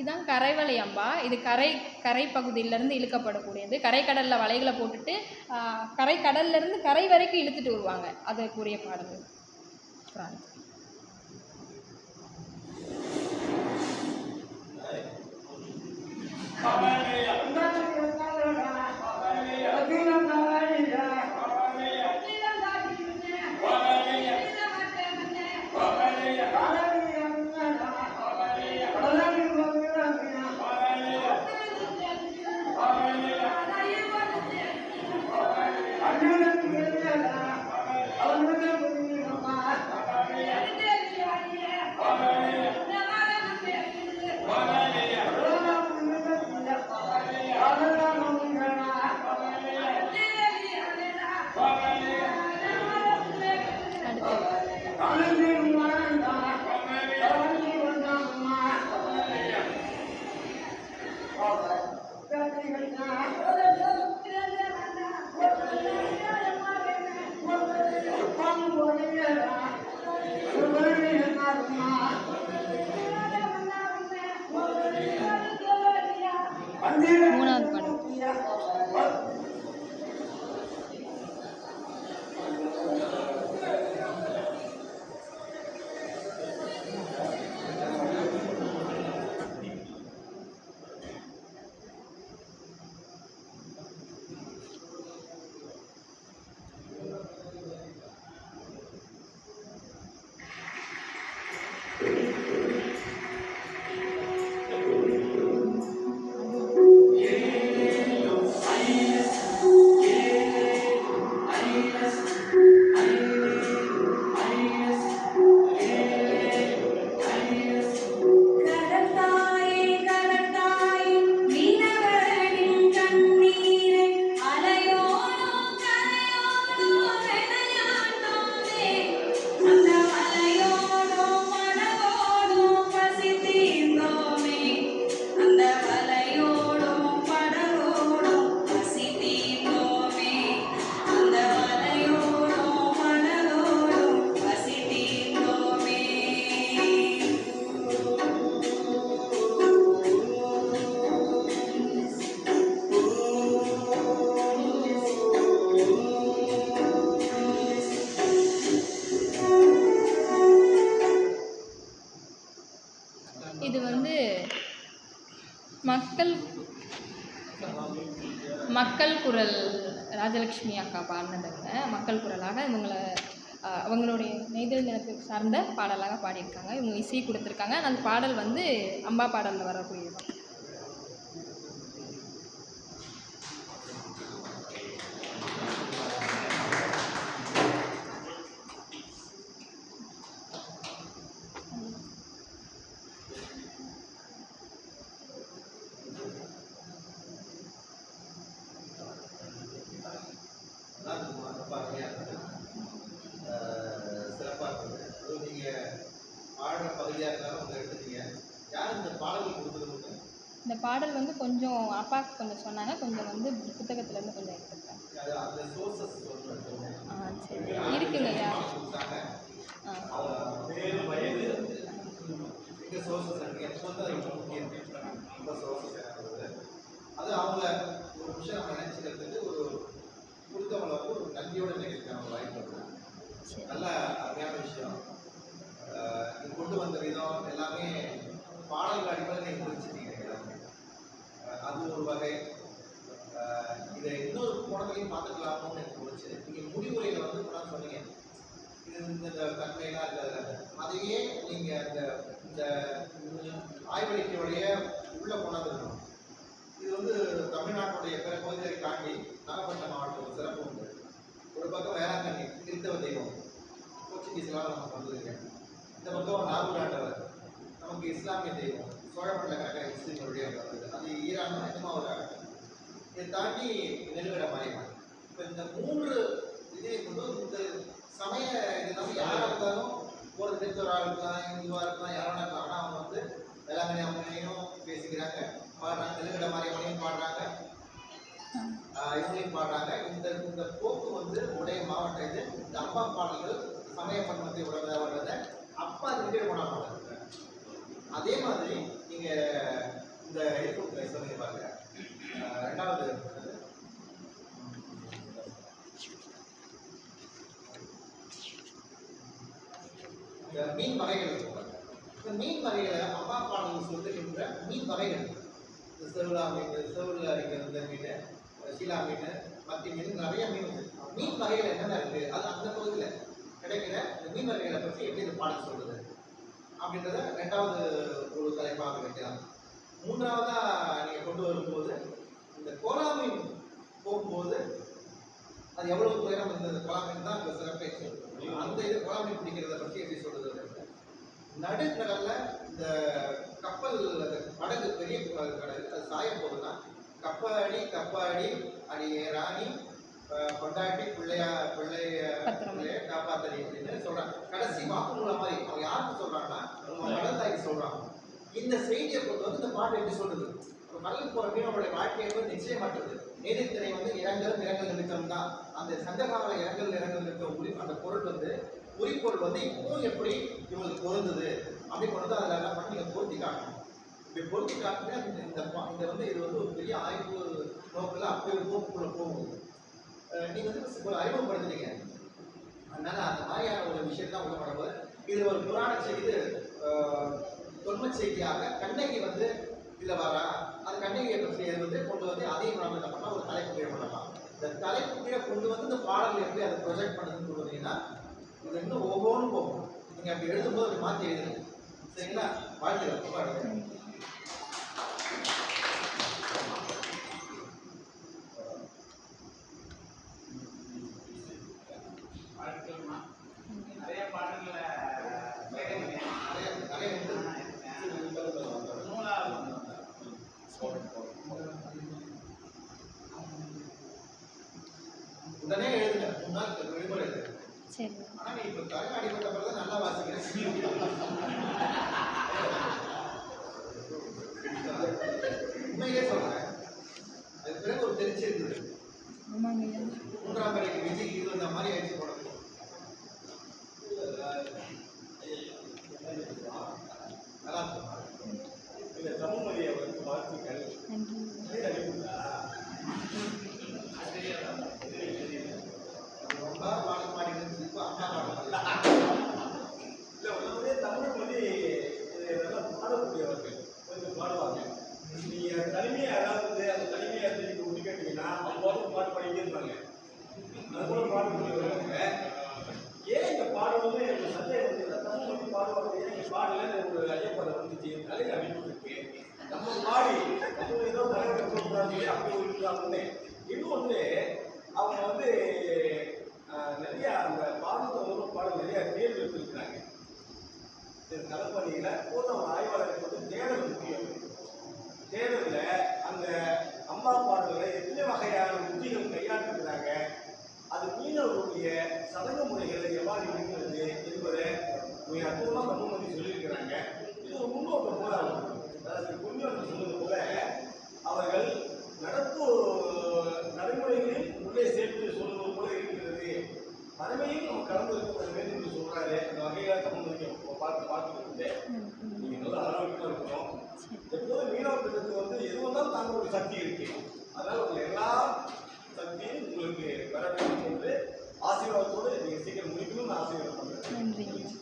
இதுதான் கரைவலை அம்பா. இது கரை பகுதியிலேருந்து இழுக்கப்படக்கூடியது. கரைக்கடலில் வலைகளை போட்டுட்டு கரைக்கடல்லேருந்து கரை வரைக்கும் இழுத்துட்டு வருவாங்க. அதற்குரிய பாடல் புராணம். மூணாவது பாடல். இது வந்து மக்கள் குரல் ராஜலக்ஷ்மி அக்கா பாடினதுங்க. மக்கள் குரலாக அவங்களுடைய நெய்தல் நிலத்துக்கு சார்ந்த பாடலாக பாடியிருக்காங்க. இவங்க இசை கொடுத்துருக்காங்க. அந்த பாடல் வந்து அம்பா பாடலில் வரக்கூடியது. இந்த பாடல் வந்து கொஞ்சம் அப்பாவுக்கு கொஞ்சம் சொன்னாங்க, கொஞ்சம் வந்து புத்தகத்துலேருந்து கொஞ்சம் எடுத்துக்கிட்டேன். சரி இருக்குங்க ஐயா. அது அவங்கள ஒரு விஷயம் நம்ம நினைச்சுக்கிறதுக்கு ஒரு கொடுத்தவங்களுக்கு ஒரு நன்றியோடு நினைக்கிறதுக்கான வாய்ப்பு இருக்கும். நல்ல அருமையான விஷயம். இது கொண்டு வந்த விதம் எல்லாமே பாடல்கள் அடிப்படையில் நீங்கள் பிரிச்சுட்டீங்க எல்லாமே. அது ஒரு வகை. இதை இன்னொரு கோணத்திலையும் பார்த்துக்கலாமோன்னு எனக்கு தோணுச்சு. நீங்கள் முடிவுரையில் வந்து கூட சொன்னீங்க இது இந்த தன்மையெல்லாம் இருக்கிறது. அதையே நீங்கள் இந்த ஆய்வறிக்கையுடைய உள்ள கொண்டாந்துருக்கணும். இது வந்து தமிழ்நாட்டுடைய பிற பகுதிகளை தாண்டி நாகப்பட்டினம் மாவட்டம் சிறப்பு உண்டு. ஒரு பக்கம் வேளாங்கண்ணி கிறிஸ்தவ தெய்வம் போர்ச்சுகீஸ்லாம் நமக்கு வந்திருக்கேன். இந்த பக்கம் நாகூர் ஆண்டவர் நமக்கு இஸ்லாமிய தெய்வம் சோழமண்டலக்காக முஸ்லீம்களுடைய வந்தது. அது ஈரான் நிஜமாக ஒரு இதை தாண்டி நெல்விட மாறினாங்க. இப்போ இந்த 3 இதே கொண்டு இந்த சமய இதெல்லாம் யாராக இருந்தாலும் ஒரு கிறிஸ்தவராக இருக்கலாம், இந்துவாக இருக்கலாம், யாராக இருக்கலாம். ஆனால் அவங்க வந்து வேளாங்கண்ணி அவங்களையும் பேசிக்கிறாங்க, பாடுறாங்க, நெல்விட மாரியம்மனையும் பாடுறாங்க, இவங்களையும் பாடுறாங்க. இந்த போக்கு வந்து உடைய மாவட்டம் இது. இந்த அம்மா பாடல்கள் சமய பன்மத்தை உடனே வர்றதை அப்பா திருப்பி போனாங்க. அதே மாதிரி நீங்கள் மீன் வகைகளை அம்மா பாடல்கள் சொல்லுகின்ற மீன் வகைகள், இந்த செவுளா மீன், செவுளில் அடிக்கிற இந்த மீன், சீலா மீன், மத்தி மீன், நிறைய மீன் இருக்கு. மீன் வகைகள் என்னென்ன இருக்கு, அது அந்த பகுதியில் கிடைக்கிற இந்த மீன் வகைகளை பற்றி எப்படி இந்த பாடல் சொல்றது அப்படின்றத ரெண்டாவது ஒரு தலைப்பாக வைக்கலாம். மூன்றாவதா நீங்க கொண்டு வரும்போது இந்த கோலா மீன் போகும்போது அது எவ்வளவு துயரம் இருந்தது, கோலா மீன் தான் அந்த சிறப்பை சொல்லுது. அந்த இது கோலா மீன் பிடிக்கிறத பற்றி எப்படி சொல்றது, நடுக்கடல்ல இந்த கப்பல் படகு பெரிய கடல் அது சாய போகுதுன்னா கப்பாடி கப்பாடி அடியே ராணி கொண்டாட்டி பிள்ளைய காப்பாத்தடி அப்படின்னு சொல்றாங்க. கடைசி வாக்குமூலம் மாதிரி அவங்க யாருக்கு சொல்றாங்கன்னா கடல் தாய்க்கு சொல்றாங்க. இந்த செய்தியை கொண்டு வந்து இந்த பாட்டு எப்படி சொல்றது, கடலுக்கு போற மீனவருடைய வாழ்க்கையை வந்து நிச்சயமாட்டுறது. நீதித்திரை வந்து இரங்கல் நிமித்தம் தான். அந்த சங்ககால இரங்கல் நிமித்தம் அந்த பொருள் வந்து குறிப்பொருள் வந்து இப்போ எப்படி இவங்களுக்கு பொருந்தது அப்படி கொண்டு வந்து அதில் எல்லாம் பண்ணி நீங்கள் பொருத்தி காட்டணும். இப்படி பொருத்தி காட்டினா இந்த வந்து இது வந்து ஒரு பெரிய ஆய்வு நோக்கில் அப்படி ஒரு போக்குக்குள்ள போகுது. நீங்கள் வந்து ஒரு அறிமுகப்படுத்துறீங்க, அதனால அந்த மாதிரியான ஒரு விஷயத்தான் உள்ள பண்ணும்போது இது ஒரு புராண செய்தி, தொன்ம செய்தியாக கண்ணகி வந்து இதில் வரா, அந்த கண்ணகியை பற்றி வந்து கொண்டு வந்து அதையும் நம்ம என்ன பண்ணலாம், ஒரு தலைப்பு கீழே பண்ணலாம். இந்த தலைப்பு கீழே கொண்டு வந்து இந்த பாடல் எப்படி அதை ப்ரொஜெக்ட் பண்ணுதுன்னு சொல்லுவீங்கன்னா இது இன்னும் ஒவ்வொன்றும் போகும். நீங்கள் அப்படி எழுதும்போது அப்படி மாற்றி எழுதுங்க, சரிங்களா? வாழ்த்துக்கள், ரொம்ப அழகு. உடனே எழுதுங்க, 3 நாள் விடுமுறை இருக்கு. சரி. ஆனா நீ இப்ப தலைமை அடிபட்ட பிறகு நல்லா வாசிக்கிறேன். உண்மையிலே சொல்றேன், அது பிறகு ஒரு தெரிச்சு இருந்தது. ஆமாங்க. 3ஆம் வரைக்கு விஜய்க்கு இது வந்த மாதிரி ஆயிடுச்சு போட. நல்லா இருக்கும். இந்த தமிழ்மொழியை வந்து வாழ்த்துக்கள். ரொம்ப பாடம் பாடி இருந்துச்சு, இப்போ அம்மா பாடம் இல்லை. உடனே தமிழ்மொழி நல்லா பாடக்கூடியவர்கள் கொஞ்சம் பாடுவாங்க. நீங்கள் தனிமையை அதாவது அந்த தனிமையை நீங்கள் ஒன்று கேட்டீங்கன்னா அவங்க பாட்டு பாடிட்டே இருப்பாங்க. அது போல பாடக்கூடியவர்கள் ஏன் இந்த பாடணும்னு எனக்கு சந்தேகம் வந்து தமிழ்மொழி பாடுவாங்க, ஏன் இங்கே பாடலன்னு ஒரு ஐயப்பாடு வந்துச்சு. தலையில் அடிப்பு இருக்கு, நம்ம பாடி நம்ம ஏதோ தலைவர் சொல்றாங்க அப்படி இருக்கிறாங்கன்னு. இன்னொன்று அவங்க வந்து நிறைய அந்த பாடல் பாடல் நிறைய தேர்வு எடுத்துருக்கிறாங்க. கலப்பணியில் போது அவங்க ஆய்வாளருக்கு வந்து தேடல் முக்கியம். தேடலில் அந்த அம்மா பாடல்களை எத்தனை வகையான உத்திகள் கையாண்டிருக்கிறாங்க, அது மீனவர்களுடைய சடங்கு முறைகளை எவ்வாறு இருக்கிறது என்பதை மிக அற்புதமாக தமிழ்மொழி சொல்லியிருக்கிறாங்க. இது ஒரு முன்னோட்டம் போல அதாவது கொஞ்சம் சொன்னது போல அவர்கள் நடப்பு நடைமுறைகளில் உள்ளே சேர்த்து சொல்வது போல இருக்கிறது. பறவையும் நம்ம கலந்து இருக்க வேண்டும் என்று சொல்றாரு. அந்த வகையில் தமிழ்மொழியை பார்த்துக்கிட்டு நீங்கள் நல்ல ஆரோக்கியமாக இருக்கணும். எப்போதும் மீனவர்களுக்கு வந்து எது வந்தாலும் தாங்க ஒரு சக்தி இருக்கு. அதனால் உங்கள் எல்லா சக்தியும் உங்களுக்கு வர வேண்டும் என்று ஆசீர்வாதத்தோடு நீங்கள் சீக்கிரம் முடிக்கணும்னு ஆசீர்வாதம் பண்ணுறேன்.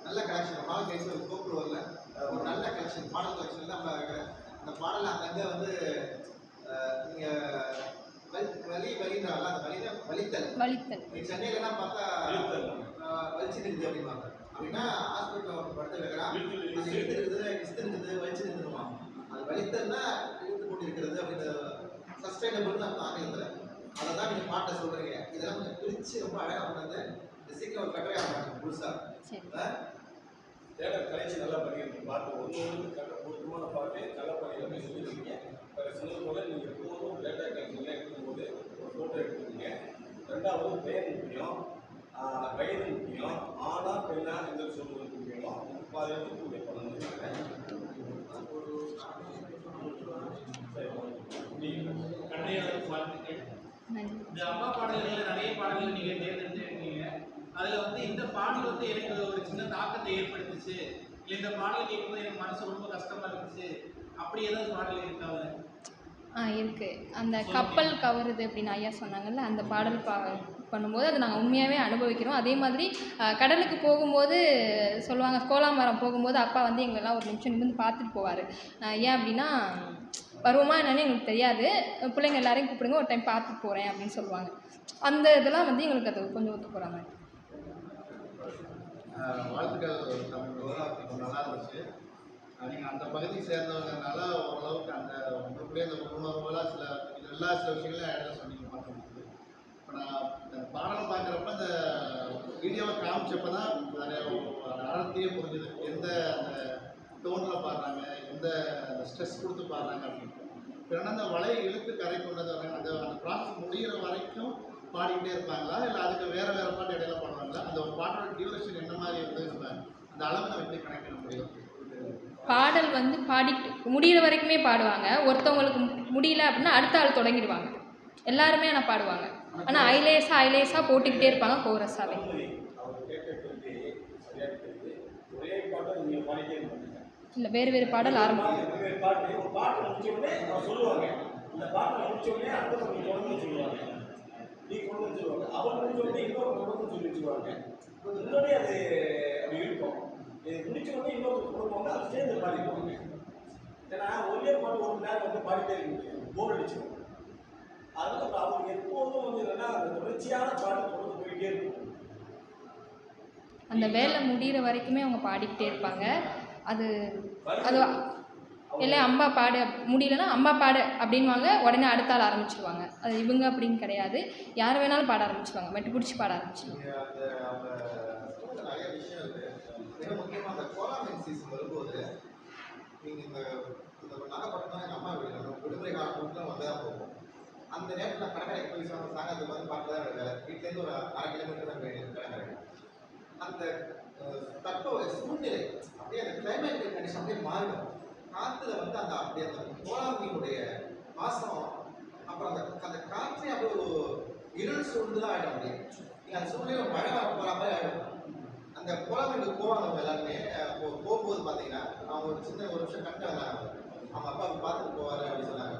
நல்ல கலெக்ஷன் பாடல் கேட்க ஒரு கோப்பு வரல, ஒரு நல்ல கலெக்ஷன் பாடல் கலெக்ஷன் தான் நம்ம அந்த பாடல் அங்கங்கே வந்து நீங்கள் வலின்றாங்களா, அந்த வலித்தல் நீங்கள் சென்னையிலலாம் பார்த்தா வலிச்சு இருக்குது அப்படிம்பாங்க. அப்படின்னா ஹாஸ்பிட்டலில் படுத்து வைக்கலாம், அது இருக்குது வலிச்சு நின்றுமா. அது வலித்தல்னா இழுத்து கொண்டு இருக்கிறது அப்படின்ற சஸ்டைனபிள்னு நம்ம ஆங்கிலத்தில் அதை தான் நீங்கள் பாட்டை சொல்கிறீங்க. இதெல்லாம் கொஞ்சம் பிரித்து ரொம்ப அழகாக பண்ணது. இந்த சீக்கிரம் ஒரு கட்டுரையாக மாட்டேன் முழுசாக தேடல் கலைச்சி நல்லா பண்ணியிருக்கீங்க. பாட்டு ஒன்று பொருத்தமான பாட்டு நல்லா பண்ணி சொல்லியிருக்கீங்க. சொன்னது போல நீங்கள் எப்போதும் டேட்டா கலெக்ஷன்லாம் எடுக்கும்போது ஒரு ஃபோட்டோ எடுத்துக்கீங்க. ரெண்டாவது பெயர் முக்கியம், வயது முக்கியம், ஆனா பெண்ணா என்று சொல்வது முக்கியம். பாதுகாப்பு நீங்கள் பண்ணணும். கண்ணையாளர் வாழ்த்துக்கள். இந்த அம்மா பாடல்களில் நிறைய பாடல்கள் நீங்கள் தேர்ந்தெடுத்துருக்கீங்க. அதில் வந்து இந்த பாடல் வந்து எனக்கு ஒரு சின்ன தாக்கத்தை ஏற்படுத்துச்சு, இல்லை இந்த பாடல் கேட்கும்போது எனக்கு மனசு ரொம்ப கஷ்டமாக இருந்துச்சு, அப்படி ஏதாவது பாடல் இருக்காது? இருக்குது. அந்த கப்பல் கவருது அப்படின்னு ஐயா சொன்னாங்கல்ல, அந்த பாடல் பண்ணும்போது அது நாங்கள் உண்மையாகவே அனுபவிக்கிறோம். அதே மாதிரி கடலுக்கு போகும்போது சொல்லுவாங்க, கோலாமரம் போகும்போது அப்பா வந்து எங்களெல்லாம் ஒரு நிமிஷம் நிமிர்ந்து பார்த்துட்டு போவார். ஏன் அப்படின்னா, வருவோமா என்னன்னு எங்களுக்கு தெரியாது, பிள்ளைங்க எல்லாரையும் கூப்பிடுங்க, ஒரு டைம் பார்த்துட்டு போகிறேன் அப்படின்னு சொல்லுவாங்க. அந்த இதெல்லாம் வந்து எங்களுக்கு அது கொஞ்சம் ஒத்து போகிற மாதிரி. வாழ்த்துக்கள் தமிழ், நல்லா இருந்துச்சு. நீங்கள் அந்த பகுதியை சேர்ந்தவங்கனால ஓரளவுக்கு அந்த உங்களுக்குள்ளே அந்த உணர்வுகளாக சில விஷயங்களையும் இடையில சொன்னீங்க பார்க்க முடியுது. இப்போ நான் இந்த பாடலை பார்க்குறப்ப இந்த வீடியோவை காமிச்சப்போ தான் நிறைய அடர்த்தியே புரிஞ்சுது. எந்த அந்த டோனில் பாடுறாங்க, எந்த ஸ்ட்ரெஸ் கொடுத்து பாடுறாங்க அப்படின்ட்டு. இப்போ அந்த வலையை இழுத்து கரை கொண்டது அந்த அந்த ப்ராசஸ் முடிகிற வரைக்கும் பாடிக்கிட்டே இருப்பாங்களா, இல்லை அதுக்கு வேறு பாட்டு இடையில பாடுவாங்களா? அந்த ஒரு பாட்டோட டியூரேஷன் என்ன மாதிரி வந்து நம்ம அந்த அளவை நம்ம எப்படி கனெக்ட் பண்ண முடியும்? பாடல் வந்து பாடிட்டு முடிகிற வரைக்குமே பாடுவாங்க. ஒருத்தவங்களுக்கு முடியல அப்படின்னா அடுத்த ஆள் தொடங்கிடுவாங்க. எல்லாருமே ஆனால் பாடுவாங்க. ஆனால் ஐலேஸாக போட்டுக்கிட்டே இருப்பாங்க கோரஸாகவே. இல்லை, வேறு வேறு பாடல் ஆரம்பிக்கும். முடிச்சோடனே இன்னொரு குடும்பம் அதை சேர்ந்து பாடிக்குவாங்க. ஏன்னா ஒரே பாட்டு ஒரு நேரம் வந்து பாடிட்டே இருக்க முடியாது, போர் அடிச்சிடும். அதனால அவங்க எப்போதும் வந்து என்னன்னா அந்த தொடர்ச்சியான பாட்டு தொடர்ந்து போயிட்டே இருக்கும். அந்த வேலை முடிகிற வரைக்குமே அவங்க பாடிக்கிட்டே இருப்பாங்க. அது அது இல்லை, அம்பா பாடு முடியலன்னா அம்பா பாடு அப்படின்வாங்க, உடனே அடுத்த ஆள் ஆரம்பிச்சிருவாங்க. அது இவங்க அப்படின்னு கிடையாது, யார் வேணாலும் பாட ஆரம்பிச்சிருவாங்க, மெட்டு பிடிச்சி பாட ஆரம்பிச்சிருவாங்க. நிறைய விஷயம் இருக்குது. மிக முக்கியமாக அந்த கோலாமின் சீசன் வரும்போது நீங்கள் இந்த நாகப்பட்டினம் எங்கள் அம்மா வீடு விடுமுறை காலத்தில் வந்து தான் போவோம். அந்த நேரத்தில் கடற்கரைக்கு போய் சாயங்காலத்துக்கு வந்து பார்க்க தான் வேலை. வீட்டிலேருந்து ஒரு 1/2 கிலோமீட்டர் தான் வேணும் கடற்கரை. அந்த தட்ப சூழ்நிலை அப்படியே அந்த கிளைமேட்டிக் கண்டிஷன் அப்படியே மாறிடும். காற்றுல வந்து அந்த அப்படியே அந்த கோலாமியினுடைய வாசம், அப்புறம் அந்த காற்றே அப்படியே ஒரு இருள் சூழ்ந்து தான் ஆகிடும். அப்படியே நீங்கள் அந்த சூழ்நிலை மழை வர போகிற மாதிரி ஆகிடும். அந்த கோலாமிக்கு போவாங்க எல்லாருமே. போகும்போது பார்த்தீங்கன்னா அவங்க ஒரு சின்ன ஒரு நிமிஷம் கண்டு வந்தாங்க, அவங்க அப்பாவுக்கு பார்த்துட்டு போவார் அப்படின்னு சொன்னாங்க.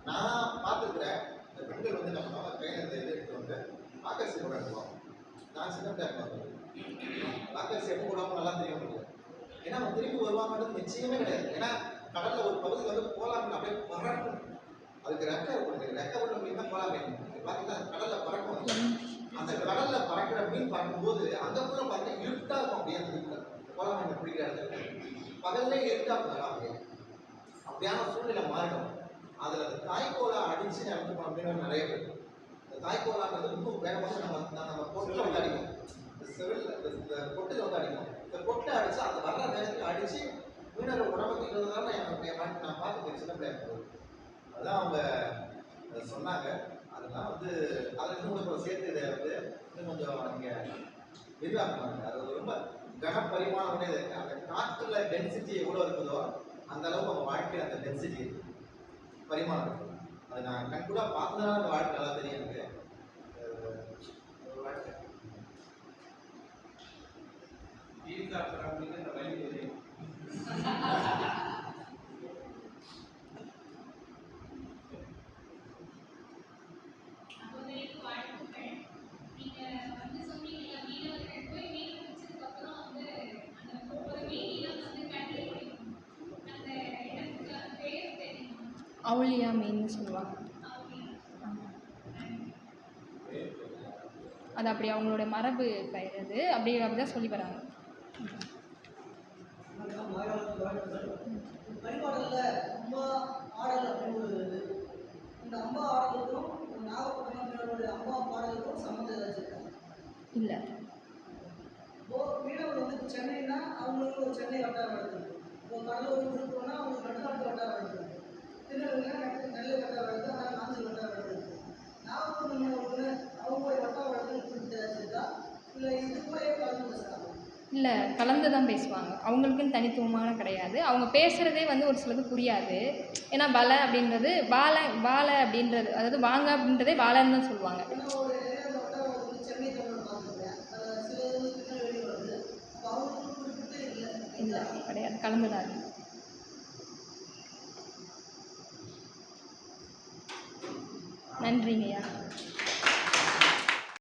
நான் பார்த்துருக்குறேன், இந்த பெண்கள் வந்து என்ன பண்ணுவாங்க, கையில் இந்த இது எடுத்து வந்து ஆக்கர்சி கூட எடுத்துவாங்க. நான் சின்ன பிள்ளை பார்த்துருக்கேன். ஆக்கர்சி எப்போ கூடாமல் நல்லா தெரிய முடியாது. ஏன்னா அவங்க திரும்பி வருவாங்கன்றது நிச்சயமே கிடையாது. ஏன்னா கடலில் ஒரு பகுதி வந்து கோலாமில் அப்படியே பறக்கும். அதுக்கு ரெக்கை இருக்கும். ரெக்கை பண்ண மீன் தான் கோலாமி. பார்த்தீங்கன்னா கடலில் பறக்கும். அந்த கடலில் பறக்கிற மீன் பறக்கும்போது அங்கக்குள்ள பார்த்தீங்கன்னா இருட்டா இருக்கும். அப்படியே அந்த வீட்டில் கோலாமி பிடிக்கிற இடத்துல பகல்லே இருட்டா இருக்கும். அப்படியான சூழ்நிலை மாறிடும். அதில் அந்த தாய்க்கோலா அடிச்சு இறந்துப்போம் அப்படின்னு நிறைய பேர். இந்த தாய்க்கோலான்றது இன்னும் வேகமாக நம்ம பொட்டில் வந்து அடிக்கும். இந்த செவில் இந்த பொட்டில் வந்து அடிக்கும். இந்த பொட்டை அடிச்சு அந்த வர்ற நேரத்தில் அடிச்சு மீனவர் உடம்புக்கு நான் பார்த்துருக்கேன் சின்ன பிள்ளையா இருக்கும்போது. அதுதான் அவங்க சொன்னாங்க. அதெல்லாம் வந்து அதில் இன்னும் கொஞ்சம் சேர்த்து இதை வந்து இன்னும் கொஞ்சம் நீங்கள் விரிவாக்குவாங்க. அது ரொம்ப கனப்பரிமாணம் உடையது. அந்த காற்றுல டென்சிட்டி எவ்வளோ இருக்குதோ அந்த அளவுக்கு அவங்க வாழ்க்கையில் அந்த டென்சிட்டி இருக்குது, பரிமாணம் இருக்குது. அது நான் கண்கூட பார்த்ததுனால அந்த வாழ்க்கை நல்லா தெரியும் எனக்கு. ஒரு வாழ்க்கை அந்த வழி தெரியும். அவுளியா மீன்னு சொல்லுவாங்க. அது அப்படி அவங்களோட மரபு பெயர். அது அப்படிதான் சொல்லி வராங்க. பரிபாடலில் அம்மா ஆடல் அப்படின்னு ஒரு இது. இந்த அம்மா ஆடலுக்கும் நாகப்பட்டினம் மீனவருடைய அம்மா பாடலுக்கும் சம்மந்தம் ஏதாச்சும் இருக்கா? இல்லை. இப்போ மீனவர் வந்து சென்னைன்னா அவங்களுக்கு ஒரு சென்னை வட்டாரம் நடக்குது. இப்போ கடலூர் விழுப்புரம்னா அவங்களுக்கு நடுநாட்டு வட்டாரம் நடக்குது. திருநெல்வேலினா நெல்லை வட்டாரம் நடக்குது, ஆனால் நாஞ்சில் வட்டாரம் நடக்குது. நாகப்பட்டினம் மீனவர்கள் அவங்களுடைய வட்டார வழக்கு குறித்து ஏதாச்சும் இருக்கா, இல்லை இது கூட கலந்து பேசுகிறாங்க? இல்லை, கலந்து தான் பேசுவாங்க. அவங்களுக்குன்னு தனித்துவமான கிடையாது. அவங்க பேசுகிறதே வந்து ஒரு சிலது புரியாது. ஏன்னா வலை அப்படின்றது வாழை அப்படின்றது, அதாவது வாங்க அப்படின்றதே வாழைன்னு தான் சொல்லுவாங்க. இல்லை, கிடையாது, கலந்து தான் இருக்கு. நன்றிங்கய்யா.